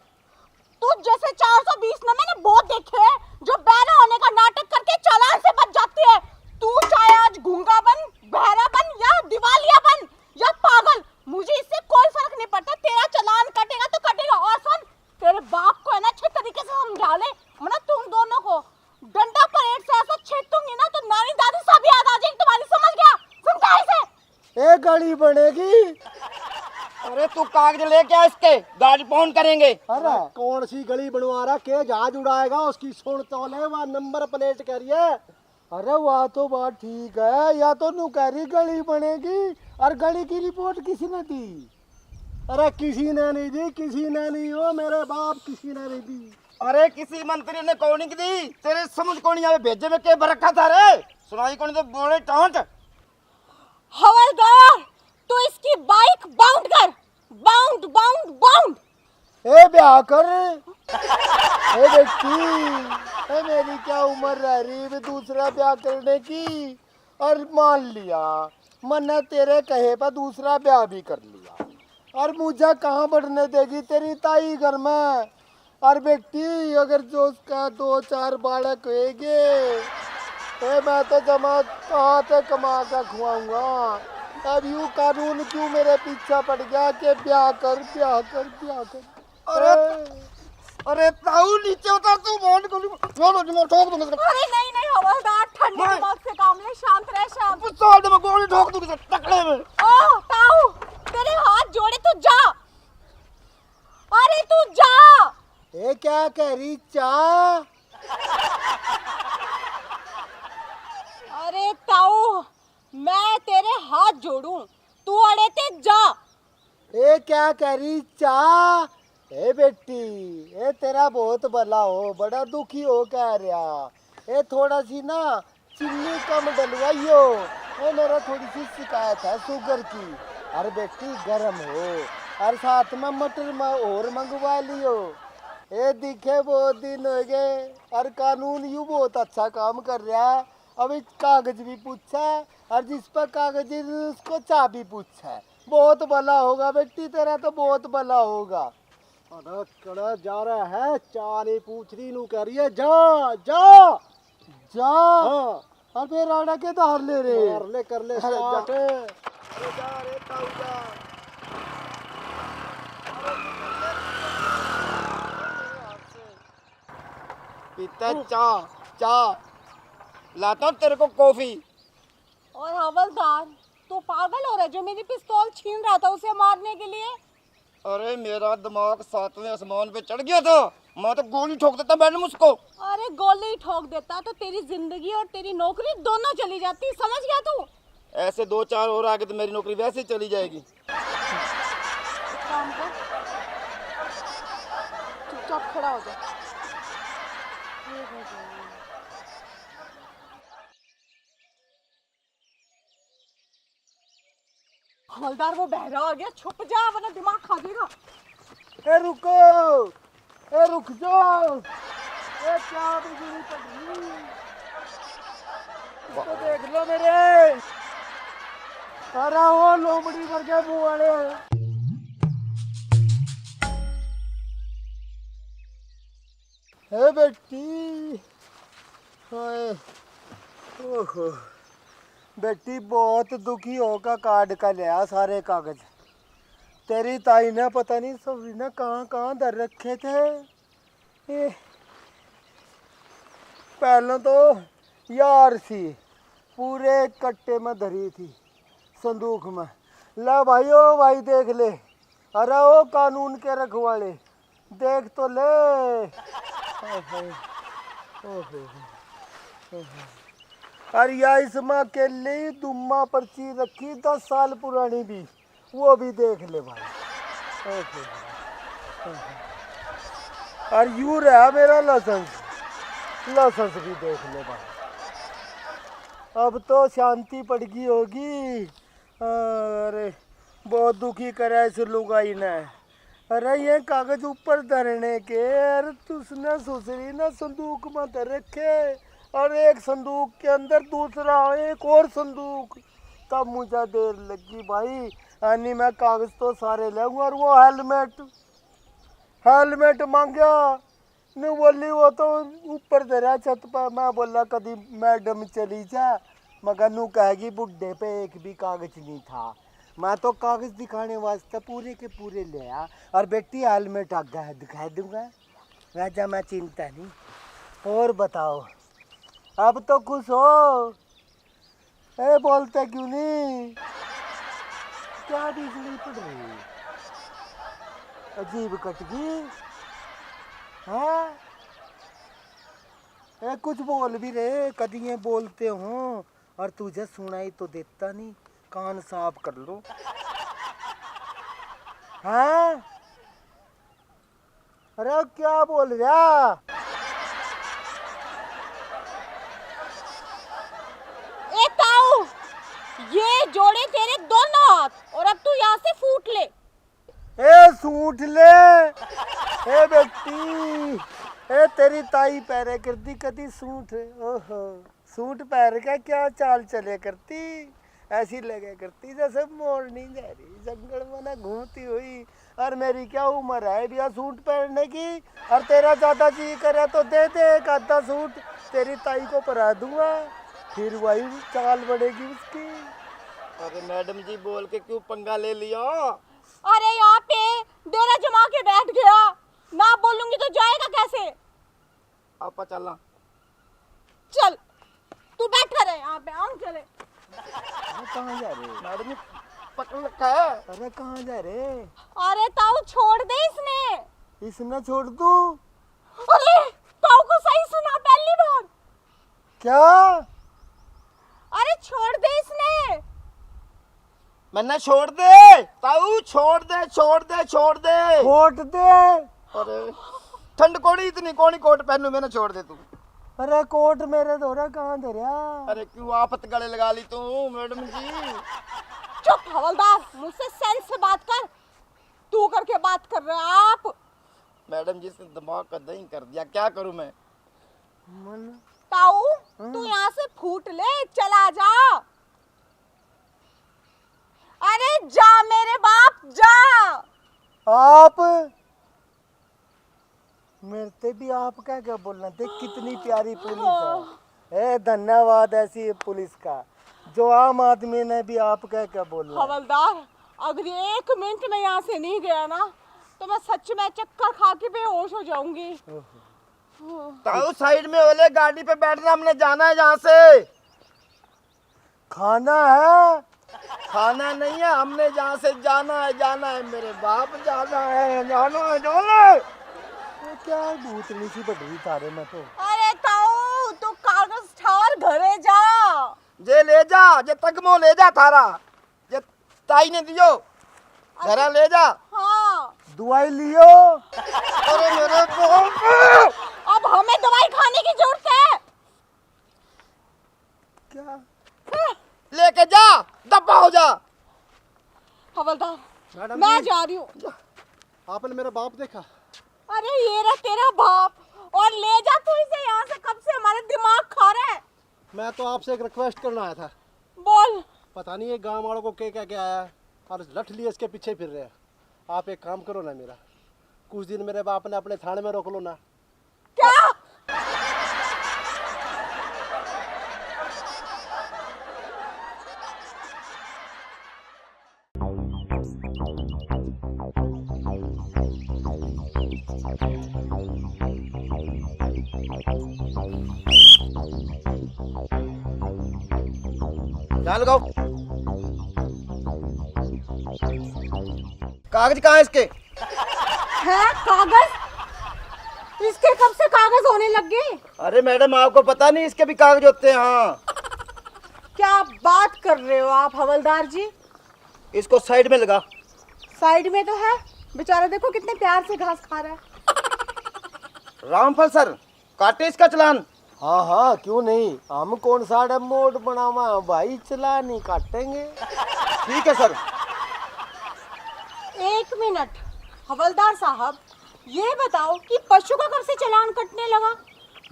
तू जैसे 420 ना मैंने बहुत देखे हैं जो बहरा होने का नाटक करके चालान से बच जाती है। तू चाहे आज गूंगा बन, बहरा बन या दिवालिया बन या पागल, मुझे इससे कोई फर्क नहीं पड़ता। तेरा चालान कटेगा तो कटेगा। और सुन, तेरे बाप को है ना अच्छे तरीके से समझा ले, वरना तुम दोनों को डंडा परेड से ऐसा छेड़ूंगी ना तो नानी दादी सब याद आ जाएगी तुम्हारी। समझ गया? समझा इसे।
ए गाड़ी बनेगी।
अरे तू कागज लेके आ, इसके गाड़ी फोन करेंगे।
अरे
कौन सी गली बनवा रहा, के जहाज उड़ाएगा उसकी? सुन तो ले, वह नंबर प्लेट कह रही है।
अरे वह तो बात ठीक है, या तो नू कह रही गली बनेगी, और गली की रिपोर्ट किसने दी?
अरे किसी ने नहीं दी, किसी ने नहीं हो मेरे बाप, किसी ने नहीं दी।
अरे किसी मंत्री ने कौन की दी? तेरे समझ कौन आवे, भेजे में के बरखा था रे? सुनाई कौन तो बोले टांट।
हवलदार तू इसकी बाइक बाउंड कर, बाउंड बाउंड बाउंड।
ए ब्याह कर। ए बेटी, ए मेरी क्या उम्र रह रही है दूसरा ब्याह करने की? और मान लिया, मैंने तेरे कहे पर दूसरा ब्याह भी कर लिया, और मुझे कहाँ बढ़ने देगी तेरी ताई घर में? और बेटी अगर जो उसका 2-4 बालक होएंगे, मैं तो जमा कहाँ से कमा कर खुआऊंगा? अब यूं कानून क्यों मेरे पीछा पड़ गया कि ब्याह कर ब्याह कर ब्याह कर।
अरे ताऊ नीचे उतर, तू बॉन्ड गोली ठोक दूंगा।
अरे नहीं नहीं हवलदार, ठंडे
मैं-
दिमाग से काम ले, शांत रह शांत।
पिस्तौल में गोली ठोक दूंगा टकले में।
ओ ताऊ, तेरे हाथ जोड़े तू जा। अरे तू जा।
ये क्या कह रही चा?
अरे ताऊ, मैं तेरे हाथ जोड़ूं, तू अड़े ते जा।
ये क्या कह रही चा? ए बेटी, ये तेरा बहुत भला हो, बड़ा दुखी हो कह रहा। ये थोड़ा सी ना चीनी कम डलवाइयो, ये मेरा थोड़ी सी शिकायत है शुगर की। अरे बेटी गरम हो, और साथ में मटर में और मंगवा लियो। ये दिखे बहुत दिन हो गए, और कानून यूं बहुत अच्छा काम कर रहा है। अभी कागज भी पूछा है, और जिस पर कागज है, उसको चाबी पूछा है। बहुत भला होगा बेटी तेरा, तो बहुत भला होगा।
अरे कड़ा जा रहा है, चा नहीं पूछ रही नू कह रही है जा जा
जा।
हाँ
और फिर राणा के धार ले रे।
कर ले कर ले
अरे
स्टार्ट।
अरे जा रे ताऊ जा।
पीता चा चा, लाता हूँ तेरे को कॉफी।
और हवलदार, तू पागल हो रहा है? जो मेरी पिस्तौल छीन रहा था उसे मारने के लिए।
अरे मेरा दिमाग सातवें आसमान पे चढ़ गया था, मैं तो गोली ठोक देता मैडम उसको।
अरे गोली ठोक देता तो तेरी जिंदगी और तेरी नौकरी दोनों चली जाती, समझ गया तू?
ऐसे 2-4 और आगे तो मेरी नौकरी वैसे ही चली जाएगी।
काम कर, चुपचाप खड़ा हो जा। हवलदार, वो बहरा आ गया, छुप जा वरना दिमाग खा जाएगा।
ए रुको, ए रुक जाओ। ए क्या बिजली पड़ी? इसको देख लो मेरे। अरे वो लोमड़ी मर गया मुँह वाले। ए बेटी, हाय, ओहो, बेटी बहुत दुखी होकर कार्ड का लिया सारे कागज। तेरी ताई ने पता नहीं सभी ने कहाँ कहाँ धर रखे थे। ये पहले तो यार सी पूरे कट्टे में धरी थी संदूक में। ले भाई ओ भाई देख ले, अरे ओ कानून के रखवाले देख तो ले। अरे या इसमें अकेले ही दुम्मा पर्ची रखी 10 साल पुरानी भी, वो भी देख ले भाई। और यूं रहा मेरा लाइसेंस भी देख ले भाई। अब तो शांति पड़ गई होगी। अरे बहुत दुखी करा इस लुगाई ने। अरे ये कागज ऊपर धरने के, अरे तुसने सुसरी ना संदूक में धर रखे, और एक संदूक के अंदर दूसरा एक और संदूक। तब मुझे देर लगी भाई, यानी मैं कागज तो सारे लाऊंगा। और वो हेलमेट मांगा, नहीं बोली वो तो ऊपर धरा छत पर। मैं बोला कभी मैडम चली जा, मगर नू कहेगी बुढ़े पे एक भी कागज नहीं था। मैं तो कागज दिखाने वास्ते पूरे के पूरे ले आया। और बेटी हेलमेट आगा है, दिखा दूंगा, राजा मैं चिंता नहीं। और बताओ, अब तो खुश हो? ए बोलते क्यों नहीं? क्या बिजली पड़ रही? अजीब कट गई है। ए कुछ बोल भी रहे, कभी ये बोलते हो और तुझे सुनाई तो देता नहीं। कान साफ कर लो। हाँ, अरे क्या बोल रहा?
ए ताऊ, ये जोड़े तेरे दोनों हाथ, और अब तू यहाँ से फूट ले।
ए सूट ले। ए बेटी, ए तेरी ताई पैरे करती कदी सूट। ओहो, सूट पैर का क्या चाल चले करती, ऐसी लगे करती जैसे मोरनी जा रही जंगल में ना घूमती हुई। और मेरी क्या उम्र है भैया सूट पहनने की? और तेरा ज़्यादा जी करे तो दे दे एक आधा सूट, तेरी ताई को पहना दूंगा, फिर वही चाल बढ़ेगी उसकी।
अरे मैडम जी बोल के क्यों पंगा ले लिया?
अरे यहाँ पे डेरा जमा के बैठ गया, ना बोलूंगी तो जाएगा कैसे?
आपा चलना।
चल तू बैठा रहे यहाँ पे, हम चले।
कहाँ जा रहे?
मैडम जी पकड़ रखा है।
अरे कहाँ जा रहे?
अरे ताऊ छोड़ दे इसने।
इसने छोड़ दू?
अरे ताऊ को सही सुना पहली बार।
क्या?
अरे छोड़ दे इसने।
मैंने छोड़ दे ताऊ, छोड़ दे छोड़ दे छोड़ दे।
छोड़ दे।
अरे ठंड कोड़ी इतनी, कौन कोट पहनू, मैंने छोड़ दे तू।
अरे कोट मेरे धोरा कहाँ धोरा?
अरे क्यों आफत गले लगा ली तू मैडम जी?
चुप हवलदार, मुझसे सेंस से बात कर। तू करके बात कर रहे हैं आप।
मैडम जी इसने दिमाग का दही कर दिया, क्या करूं मैं?
ताऊ तू यहाँ से फूट ले, चला जा। अरे जा मेरे बाप जा।
आप मेरे से भी आप क्या बोलना? देख कितनी प्यारी पुलिस है। ए धन्यवाद ऐसी पुलिस का, जो आम आदमी ने भी आप क्या बोलना।
हवलदार अगर 1 मिनट में यहाँ से नहीं गया ना तो मैं सच में चक्कर खा के बेहोश हो जाऊंगी।
ताऊ साइड में ओले, गाड़ी पे बैठना, हमने जाना है जहाँ से।
खाना है?
खाना नहीं है, हमने जहाँ से जाना है मेरे बाप, जाना है।
तो क्या भूतनी सी बढ़ी तारे में तो।
अरे ताऊ तू कागज ठार घरे जा।
जे ले जा, जे तकमो ले जा थारा, जे ताई ने दियो घरा ले जा।
हाँ
दवाई लियो।
अरे मेरे बाप,
अब हमें दवाई खाने की जरूरत है।
क्या?
लेके जा, दबा हो जा।
हवलदार
मैडम
मैं
जी।
जा रही हूँ।
आपने मेरा बाप देखा?
अरे ये रहा तेरा बाप, और ले जा तू इसे यहाँ से। कब से हमारे दिमाग खा रहा है।
मैं तो आपसे एक रिक्वेस्ट करना आया था।
बोल।
पता नहीं ये गांव वालों को क्या आया है और लठ लिए इसके पीछे फिर रहे हैं। आप एक काम करो ना मेरा, कुछ दिन मेरे बाप ने अपने थाने में रोक लो ना।
क्या?
ध्यान लगाओ। कागज कहाँ है इसके?
है कागज? इसके कब से कागज होने लग गए?
अरे मैडम आपको पता नहीं इसके भी कागज होते हैं। हाँ
क्या बात कर रहे हो आप हवलदार जी?
इसको साइड में लगा।
साइड में तो है, बेचारा देखो कितने प्यार से घास खा रहा है।
रामफल सर, काटे इसका चलान।
हाँ हाँ क्यों नहीं, हम कौन सा मोड बनावा भाई, चला नहीं काटेंगे।
ठीक है सर।
1 मिनट हवलदार साहब, ये बताओ कि पशु का कब से चालान कटने लगा?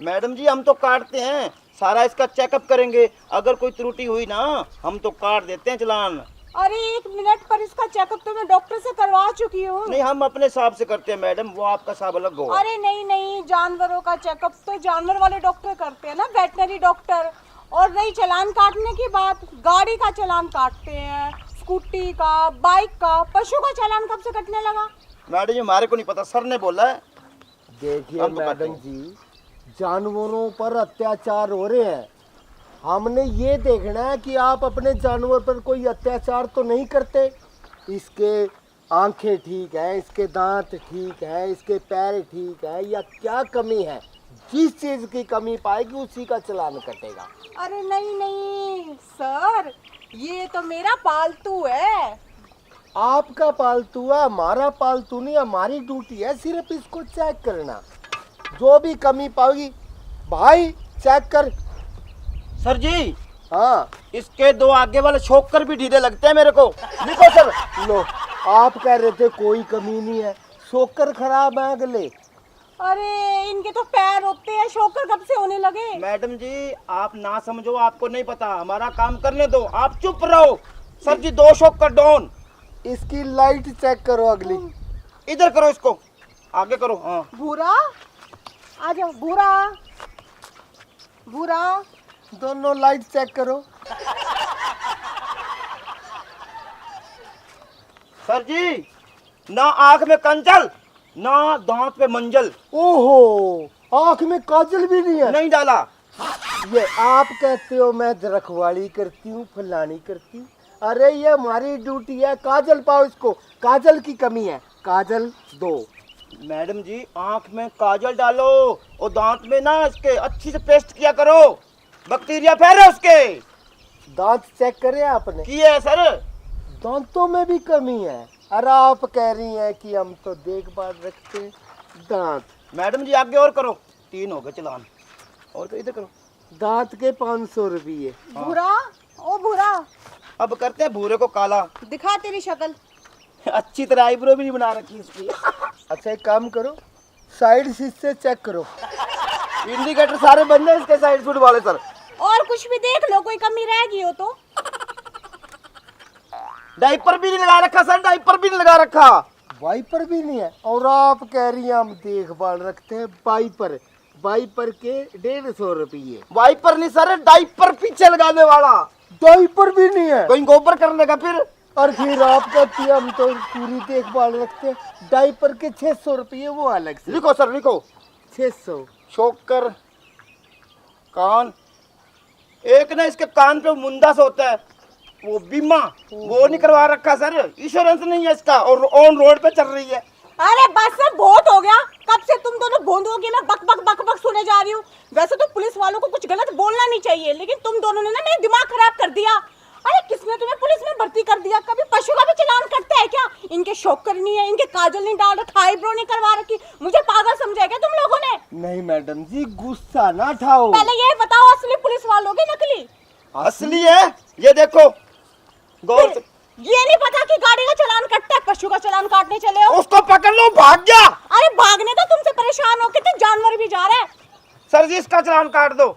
मैडम जी हम तो काटते हैं, सारा इसका चेकअप करेंगे, अगर कोई त्रुटि हुई ना हम तो काट देते हैं चलान।
अरे 1 मिनट, पर इसका चेकअप तो मैं डॉक्टर से करवा चुकी हूँ।
नहीं हम अपने हिसाब से करते हैं मैडम, वो आपका हिसाब अलग होगा।
अरे नहीं नहीं, जानवरों का चेकअप तो जानवर वाले डॉक्टर करते हैं ना, वेटनरी डॉक्टर। और रही चालान काटने की बात, गाड़ी का चालान काटते हैं, स्कूटी का, बाइक का। पशु का चालान कब से कटने लगा?
मैडम जी हमारे को नहीं पता, सर ने बोला है।
देखिए
हम तो
मैडम
काटेंगे।
जी, जानवरों पर अत्याचार हो रहे हैं, हमने ये देखना है कि आप अपने जानवर पर कोई अत्याचार तो नहीं करते। इसके आंखें ठीक है, इसके दांत ठीक है, इसके पैर ठीक है, या क्या कमी है? जिस चीज की कमी पाएगी उसी का चालान कटेगा।
अरे नहीं नहीं सर, ये तो मेरा पालतू है।
आपका पालतू है, हमारा पालतू नहीं। हमारी ड्यूटी है सिर्फ इसको चेक करना, जो भी कमी पाएगी भाई चेक कर।
सर जी
हाँ
इसके 2 आगे वाले छोकर भी ढीले लगते हैं मेरे को। लिखो सर।
लो, आप कह रहे थे कोई कमी नहीं है, शोकर खराब है अगले।
अरे इनके तो पैर होते हैं, शोकर कब से होने लगे?
मैडम जी आप ना समझो, आपको नहीं पता, हमारा काम करने दो, आप चुप रहो। सर जी 2 शोकर डाउन।
इसकी लाइट चेक करो अगली।
इधर करो, इसको आगे करो। हाँ
भूरा आ जाओ, भूरा भूरा।
दोनों लाइट चेक करो।
सर जी, ना आंख में कंचल, ना दांत पे मंजल,
ओहो, आंख में काजल भी नहीं है।
नहीं डाला।
ये आप कहते हो मैं रखवाली करती हूँ, फलानी करती हूँ। अरे ये हमारी ड्यूटी है, काजल पाओ इसको, काजल की कमी है, काजल दो।
मैडम जी, आंख में काजल डालो और दांत में ना इसके अच्छी से पेस्ट किया करो, बैक्टीरिया फैले उसके।
दांत चेक करे आपने?
किए है सर।
दांतों में भी कमी है। अरे आप कह रही हैं कि हम तो देखभाल रखते हैं दांत।
मैडम जी आगे और करो, 3 हो गए चलान। और इधर करो।
दांत के 500 रुपये।
भूरा, ओ भूरा,
अब करते हैं भूरे को काला।
दिखा तेरी शक्ल।
अच्छी तरह आईब्रो भी नहीं बना रखी इसकी।
अच्छा एक काम करो, साइड से चेक करो।
इंडिकेटर सारे बंद है इसके साइड शूट वाले सर।
और कुछ भी देख लो, कोई कमी रह गई हो तो।
डाइपर भी नहीं लगा रखा सर, डाइपर भी नहीं लगा रखा।
वाइपर भी नहीं है। और आप कह रही हैं हम देखभाल रखते हैं। वाइपर, वाइपर के 150 रुपये।
वाइपर नहीं सर, डाइपर पीछे लगाने वाला।
डाइपर भी नहीं है।
कहीं गोबर करने का फिर।
और फिर आप कहती हैं हम तो पूरी देखभाल रखते हैं। डाइपर के 600 रुपये वो अलग से।
लिखो सर लिखो।
600।
शोकर कान, एक ना इसके कान पे मुंदा सा होता है, वो बीमा, वो नहीं करवा रखा सर। इंश्योरेंस नहीं है इसका और ऑन रोड पे चल रही है।
अरे बस से बहुत हो गया, कब से तुम दोनों भोंदुओं की मैं बक बक बक बक सुने जा रही हूँ। वैसे तो पुलिस वालों को कुछ गलत बोलना नहीं चाहिए, लेकिन तुम दोनों ने ना मेरा दिमाग खराब कर दिया। अरे किसने तुम्हें पुलिस में भर्ती कर दिया? कभी पशु का भी चालान कटता है क्या? इनके शोकर नहीं है, इनके काजल नहीं डाल रखा, आईब्रो नहीं करवा रखी, मुझे पागल समझा क्या तुम लोगों ने?
नहीं मैडम जी, गुस्सा ना ठाओ।
पहले ये बताओ, असली पुलिस वालों के नकली?
असली है, ये देखो गौर से।
ये नहीं पता कि गाड़ी का चालान कटता है, पशु का चालान काटने चले हो।
उसको पकड़ लो, भाग गया।
अरे भागने तो तुमसे परेशान हो, कितने जानवर भी जा रहे हैं।
सर जी इसका चालान काट दो।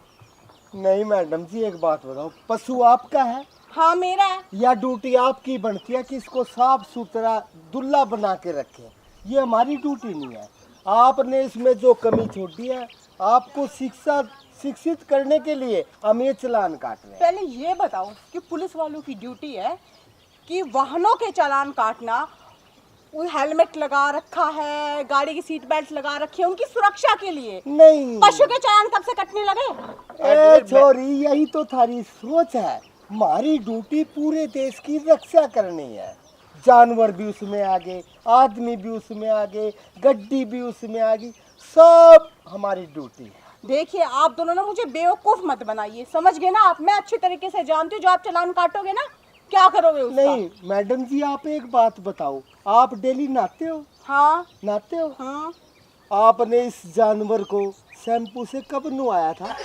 नहीं मैडम जी, एक बात बताओ, पशु आपका है
हाँ मेरा है।
या ड्यूटी आपकी बनती है कि इसको साफ सुथरा दुल्ला बना के रखें? ये हमारी ड्यूटी नहीं है। आपने इसमें जो कमी छोड़ी है, आपको शिक्षित करने के लिए हम ये चालान काट रहे हैं।
पहले ये बताओ कि पुलिस वालों की ड्यूटी है कि वाहनों के चालान काटना, वो हेलमेट लगा रखा है, गाड़ी की सीट बेल्ट लगा रखी है उनकी सुरक्षा के लिए।
नहीं
पशु के चालान कब से कटने लगे?
ए छोरी, यही तो थारी सोच है। हमारी ड्यूटी पूरे देश की रक्षा करनी है। जानवर भी उसमें आगे, आदमी भी उसमें आगे, गड्डी भी उसमें आगे, सब हमारी ड्यूटी है।
देखिए आप दोनों ना मुझे बेवकूफ मत बनाइए, समझ गए ना आप? मैं अच्छी तरीके से जानती हूँ, जो आप चालान काटोगे ना क्या करोगे उसका।
नहीं मैडम जी, आप एक बात बताओ, आप डेली नहाते हो?
हाँ
नहाते हो?
हाँ।
आपने इस जानवर को शैम्पू से कब नहाया था?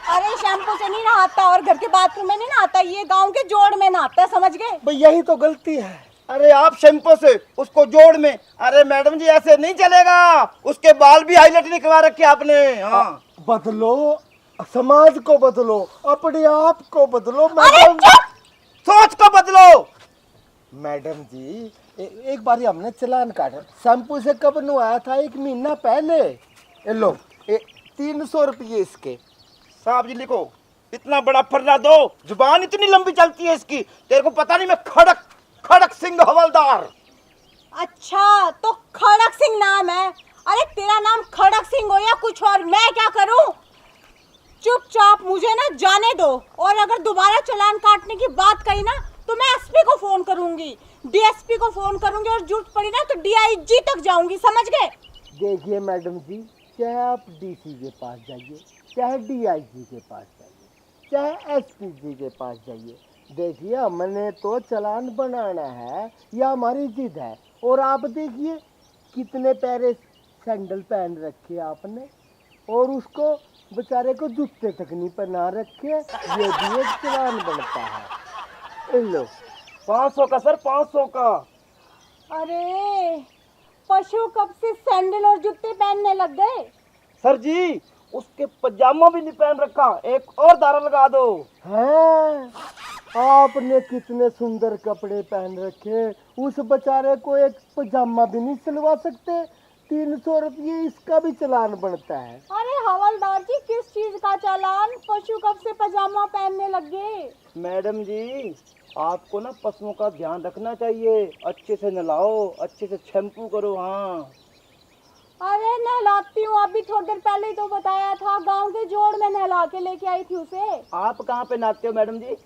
अरे शैम्पू से नहीं नहाता और घर के बाथरूम में नहीं नहाता, ये गांव के जोड़ में नहाता है, समझ गए?
भाई यही तो गलती है।
अरे आप शैम्पू से उसको जोड़ में। अरे मैडम जी ऐसे नहीं चलेगा, उसके बाल भी हाईलाइट नहीं करवा रखे आपने। हाँ
बदलो, समाज को बदलो, अपने आप को बदलो।
अरे
मैडम
चुप!
सोच को बदलो।
मैडम जी, एक बार हमने चालान काटा, शैम्पू से कब नहाया था? 1 महीना पहले। ये लो 300 रुपये इसके।
साहब जी लिखो, इतना बड़ा फर्रा दो, जुबान इतनी लंबी चलती है इसकी, तेरे को पता नहीं? मैं खड़क खड़क सिंह हवलदार।
अच्छा तो खड़क सिंह नाम है? अरे तेरा नाम खड़क सिंह हो या कुछ और, मैं क्या करूं? चुपचाप मुझे ना जाने दो, और अगर दोबारा चालान काटने की बात कही ना तो मैं एसपी को फोन करूंगी, डीएसपी को फोन करूंगी, और जरूरत पड़ी ना तो डीआईजी तक जाऊंगी, समझ गए?
देखिए मैडम जी, चाहे आप डीसी के पास जाइए, चाहे डीआईजी के पास जाइए, चाहे एसपी जी के पास जाइए, देखिए हमने तो चालान बनाना है, यह हमारी जिद है। और आप देखिए कितने प्यारे सैंडल पहन रखे आपने, और उसको बेचारे को जूते तक नहीं पहना रखे, ये भी एक चालान बनता है। लो
500 का सर, 500 का।
अरे पशु कब से सैंडल और जूते पहनने लग गए?
सर जी उसके पजामा भी नहीं पहन रखा, एक और दारा लगा दो।
हैं, आपने कितने सुंदर कपड़े पहन रखे, उस बेचारे को एक पजामा भी नहीं सिलवा सकते? 300 रुपये इसका भी चालान बनता है।
अरे हवलदार जी, किस चीज का चालान? पशु कब से पजामा पहनने लग गए?
मैडम जी आपको ना पशुओं का ध्यान रखना चाहिए, अच्छे से नहलाओ, अच्छे से शैम्पू करो। हाँ
अरे नहलाती हूँ, अभी थोड़ी देर पहले ही तो बताया था, गांव के जोड़ में नहला के लेके आई थी उसे।
आप कहाँ पे नहाते हो मैडम जी?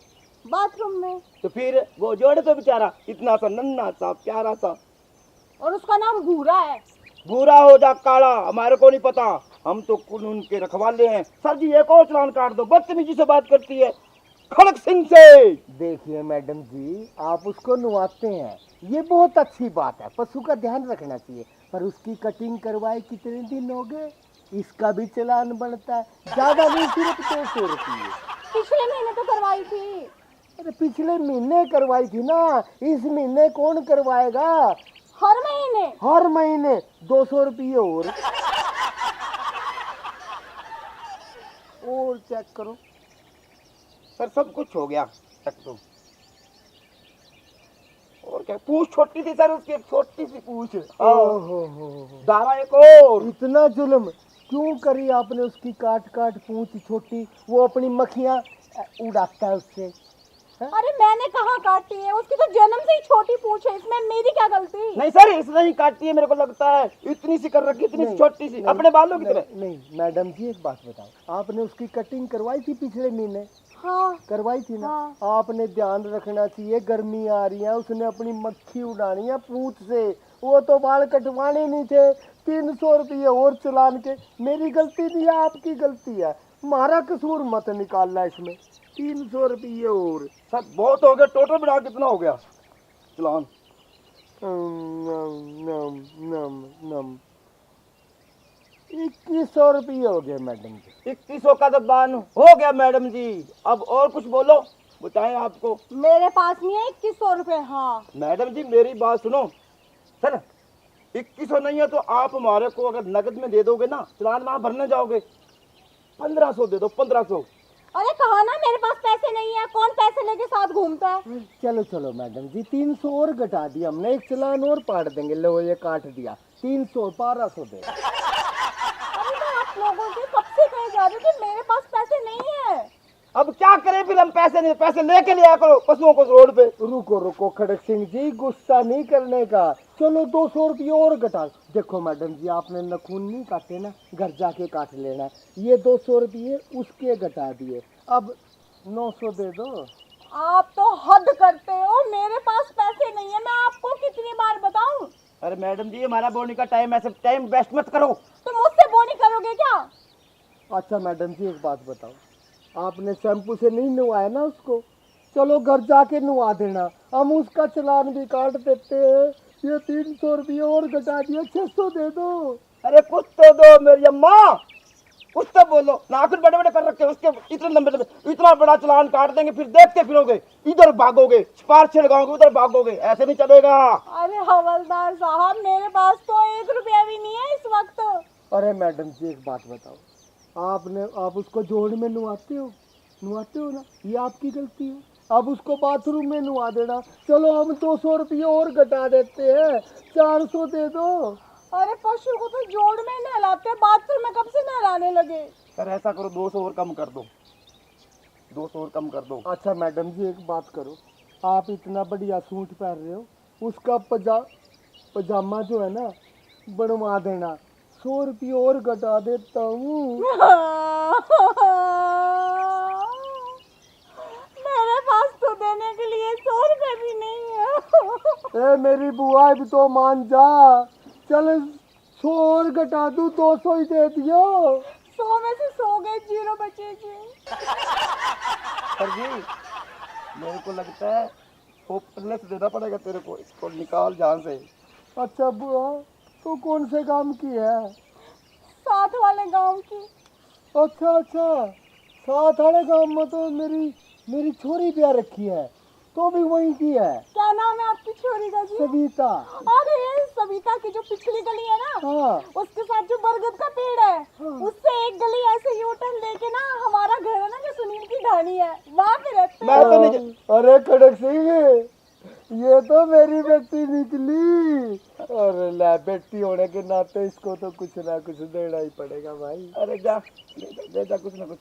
बाथरूम में।
तो फिर वो जोड़े तो बेचारा इतना सा नन्हा सा प्यारा सा,
और उसका नाम भूरा है।
भूरा हो जा काला हमारे को नहीं पता, हम तो कानून के रखवाले हैं। सर जी एक और चालान काट दो, बदतमीजी से बात करती है खड़क सिंह से।
देखिए मैडम जी, आप उसको नुआते हैं, ये बहुत अच्छी बात है, पशु का ध्यान रखना चाहिए, पर उसकी कटिंग करवाए कितने दिन हो गए? इसका भी चालान बनता है, ज्यादा नहीं, सिर्फ 200 रुपये।
पिछले महीने तो करवाई थी।
अरे पिछले महीने करवाई थी ना, इस महीने कौन करवाएगा?
हर महीने।
हर महीने 200 रुपये और चेक करो।
सर सब कुछ हो गया, तक तो और क्या, पूछ छोटी थी सर, उसकी छोटी सी पूछ।
ओहो
दारा एक और।
इतना जुल्म क्यों करी आपने उसकी? काट काट पूंछ छोटी, वो अपनी मक्खियां उड़ाता है उससे।
अरे मैंने कहाँ काटी है, उसकी तो जन्म से ही छोटी पूछ है, इसमें मेरी क्या गलती?
नहीं सर इसने ही काटी है, मेरे को लगता है इतनी सी कर रखी, इतनी सी छोटी सी, अपने बालों की तरह।
नहीं मैडम जी, एक बात बताओ, आपने उसकी कटिंग करवाई थी पिछले महीने?
हाँ
करवाई थी ना?
हाँ।
आपने ध्यान रखना चाहिए, गर्मी आ रही है, उसने अपनी मक्खी उड़ानी है पूंछ से, वो तो बाल कटवाने नहीं थे। 300 रुपये और चलान के, मेरी गलती नहीं है, आपकी गलती है, हमारा कसूर मत निकालना इसमें। 300 रुपये और।
सर बहुत हो गया, टोटल बना कितना हो गया चलान?
नम नम नम 2100 रुपये हो गए मैडम जी।
2100 का तो बान हो गया मैडम जी, अब और कुछ बोलो, बताएं आपको।
मेरे पास नहीं है 2100 रुपए। हाँ
मैडम जी मेरी बात सुनो, सर 2100 नहीं है तो आप हमारे को अगर नगद में दे दोगे ना, चलान वहाँ भरने जाओगे, 1500 दे दो, 1500।
अरे कहा ना मेरे पास पैसे नहीं है, कौन पैसे लेके साथ घूमता है?
चलो चलो मैडम जी, 300 और घटा दिया हमने, एक चलान और पाट देंगे। लो ये काट दिया, 300, 1200 दे।
अरे मैं आप लोगों से कब से कहे जा रही हूँ कि मेरे पास पैसे नहीं है।
अब क्या करें फिर, हम पैसे नहीं, पैसे लेके लिया करो पशुओं को रोड पे।
रुको रुको खड़क सिंह जी, गुस्सा नहीं करने का, चलो 200 रुपये और घटा। देखो मैडम जी, आपने नखून नहीं काटे ना, घर जाके काट लेना है। ये 200 रुपये उसके घटा दिए, अब 900 दे दो।
आप तो हद करते हो, मेरे पास पैसे नहीं है, मैं आपको कितनी बार बताऊं?
अरे मैडम जी हमारा बोनी का टाइम, ऐसे टाइम वेस्ट मत करो।
तो मुझसे बोनी करोगे क्या?
अच्छा मैडम जी एक बात बताओ, आपने शैम्पू से नहीं नहवाया ना उसको? चलो घर जाके नहवा देना, हम उसका चालान भी काट देते हैं। ये 300 रुपये और घटा दिया, 600 दे दो।
अरे कुछ तो दो मेरी अम्मा, कुछ तो बोलो, नाखून बड़े बड़े कर रखे उसके, इतने लंबे लंबे, इतना बड़ा चालान काट देंगे, फिर देखते फिरोगे, इधर भागोगे, स्पार्श लगाओगे, उधर भागोगे, ऐसे नहीं चलेगा।
अरे हवलदार साहब, मेरे पास तो 1 रुपया भी नहीं है इस वक्त।
अरे मैडम जी एक बात बताओ, आप उसको जोड़ में नहवाते हो ना, ये आपकी गलती है। अब उसको बाथरूम में नहवा देना। चलो हम 200 रुपये और घटा देते हैं, 400 दे दो।
अरे पशु को तो जोड़ में नहलाते हैं, बाथरूम में कब से नहलाने लगे?
सर ऐसा करो 200 और कम कर दो, 200 और कम कर दो।
अच्छा मैडम जी एक बात करो, आप इतना बढ़िया सूट पहन रहे हो, उसका पजामा जो है ना बनवा देना, 100 रुपये और घटा देता हूँ।
मेरे पास तो देने के लिए 100 रुपए भी नहीं है।
ए मेरी बुआ भी तो मान जा, चल 100 और घटा दूँ, 200 ही दे दियो।
100 में से 100 गए, 0 बचेगी।
सर जी मेरे को लगता है वो पहले से देना पड़ेगा तेरे को, इसको निकाल जान से।
अच्छा बुआ, तो कौन से काम की है?
साथ वाले गांव की।
अच्छा, साथ वाले गांव में तो मेरी छोरी ब्याह रखी है, तो भी वहीं की है।
क्या नाम है आपकी छोरी का जी?
सविता।
अरे सविता की जो पिछली गली है ना,
हाँ
उसके साथ जो बरगद का पेड़ है, उससे एक गली ऐसे यूटर्न लेके ना, हमारा घर है ना जो सुनील की ढाणी है, वहाँ पे रहते
मैं
हैं।
तो नहीं,
अरे खड़क सिंह, ये तो मेरी बेटी निकली। अरे ला, बेटी होने के नाते इसको तो कुछ ना कुछ देना ही पड़ेगा भाई।
अरे जा दे जा कुछ ना कुछ।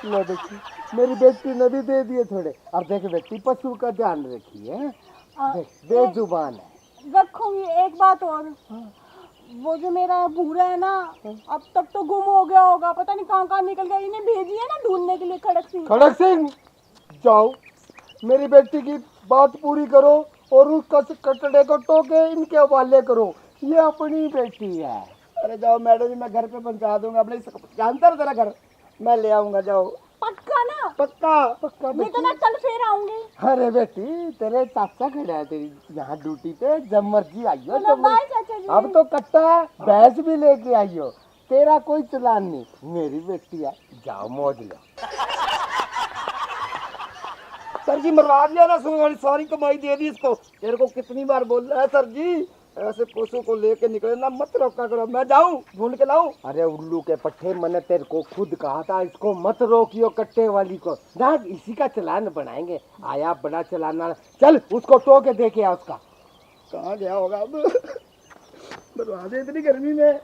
लो बेटी, मेरी बेटी ने भी दे दिए थोड़े। अब देख बेटी, पशु का ध्यान रखिए। देख, बेजुबान है।
रखूंगी। एक बात और, वो जो मेरा भूरा है ना, अब तक तो गुम हो गया होगा, पता नहीं कहाँ कहाँ निकल गया। इन्हें भेजी है ना ढूंढने के लिए खड़क सिंह।
खड़क सिंह, जाओ मेरी बेटी की बात पूरी करो और उस कटड़े को टोके इनके हवाले करो। ये अपनी बेटी है।
अरे जाओ मैडम जी, मैं घर पे पहुंचा दूंगा। अपने जानता है तेरा घर, मैं ले आऊंगा। जाओ।
पक्का ना?
पक्का पक्का
नहीं तो
बेटी।
मैं कल फिर आऊंगी।
अरे बेटी, तेरे चाचा खड़ा है तेरी यहाँ ड्यूटी पे, जब मर्जी आइयो।
चलो बाय चाचा जी।
अब तो कट्टा भैंस भी लेके आइयो, तेरा कोई चलान नहीं। मेरी बेटी है, जाओ मौज लो।
सर जी मरवा दिया ना, सारी कमाई दे दी इसको। तेरे को कितनी बार बोल रहा है सर जी, ऐसे पशु को लेके निकले ना, मत रोका करो। मैं जाऊं ढूंढ के लाऊं?
अरे उल्लू के पट्टे, मैंने तेरे को खुद कहा था इसको मत रोकियो कट्टे वाली को। ना इसी का चलान बनाएंगे। आया बड़ा चलाना, चल उसको टो के दे के आ उसका।
कहाँ गया होगा अब? बर्बाद है इतनी गर्मी में।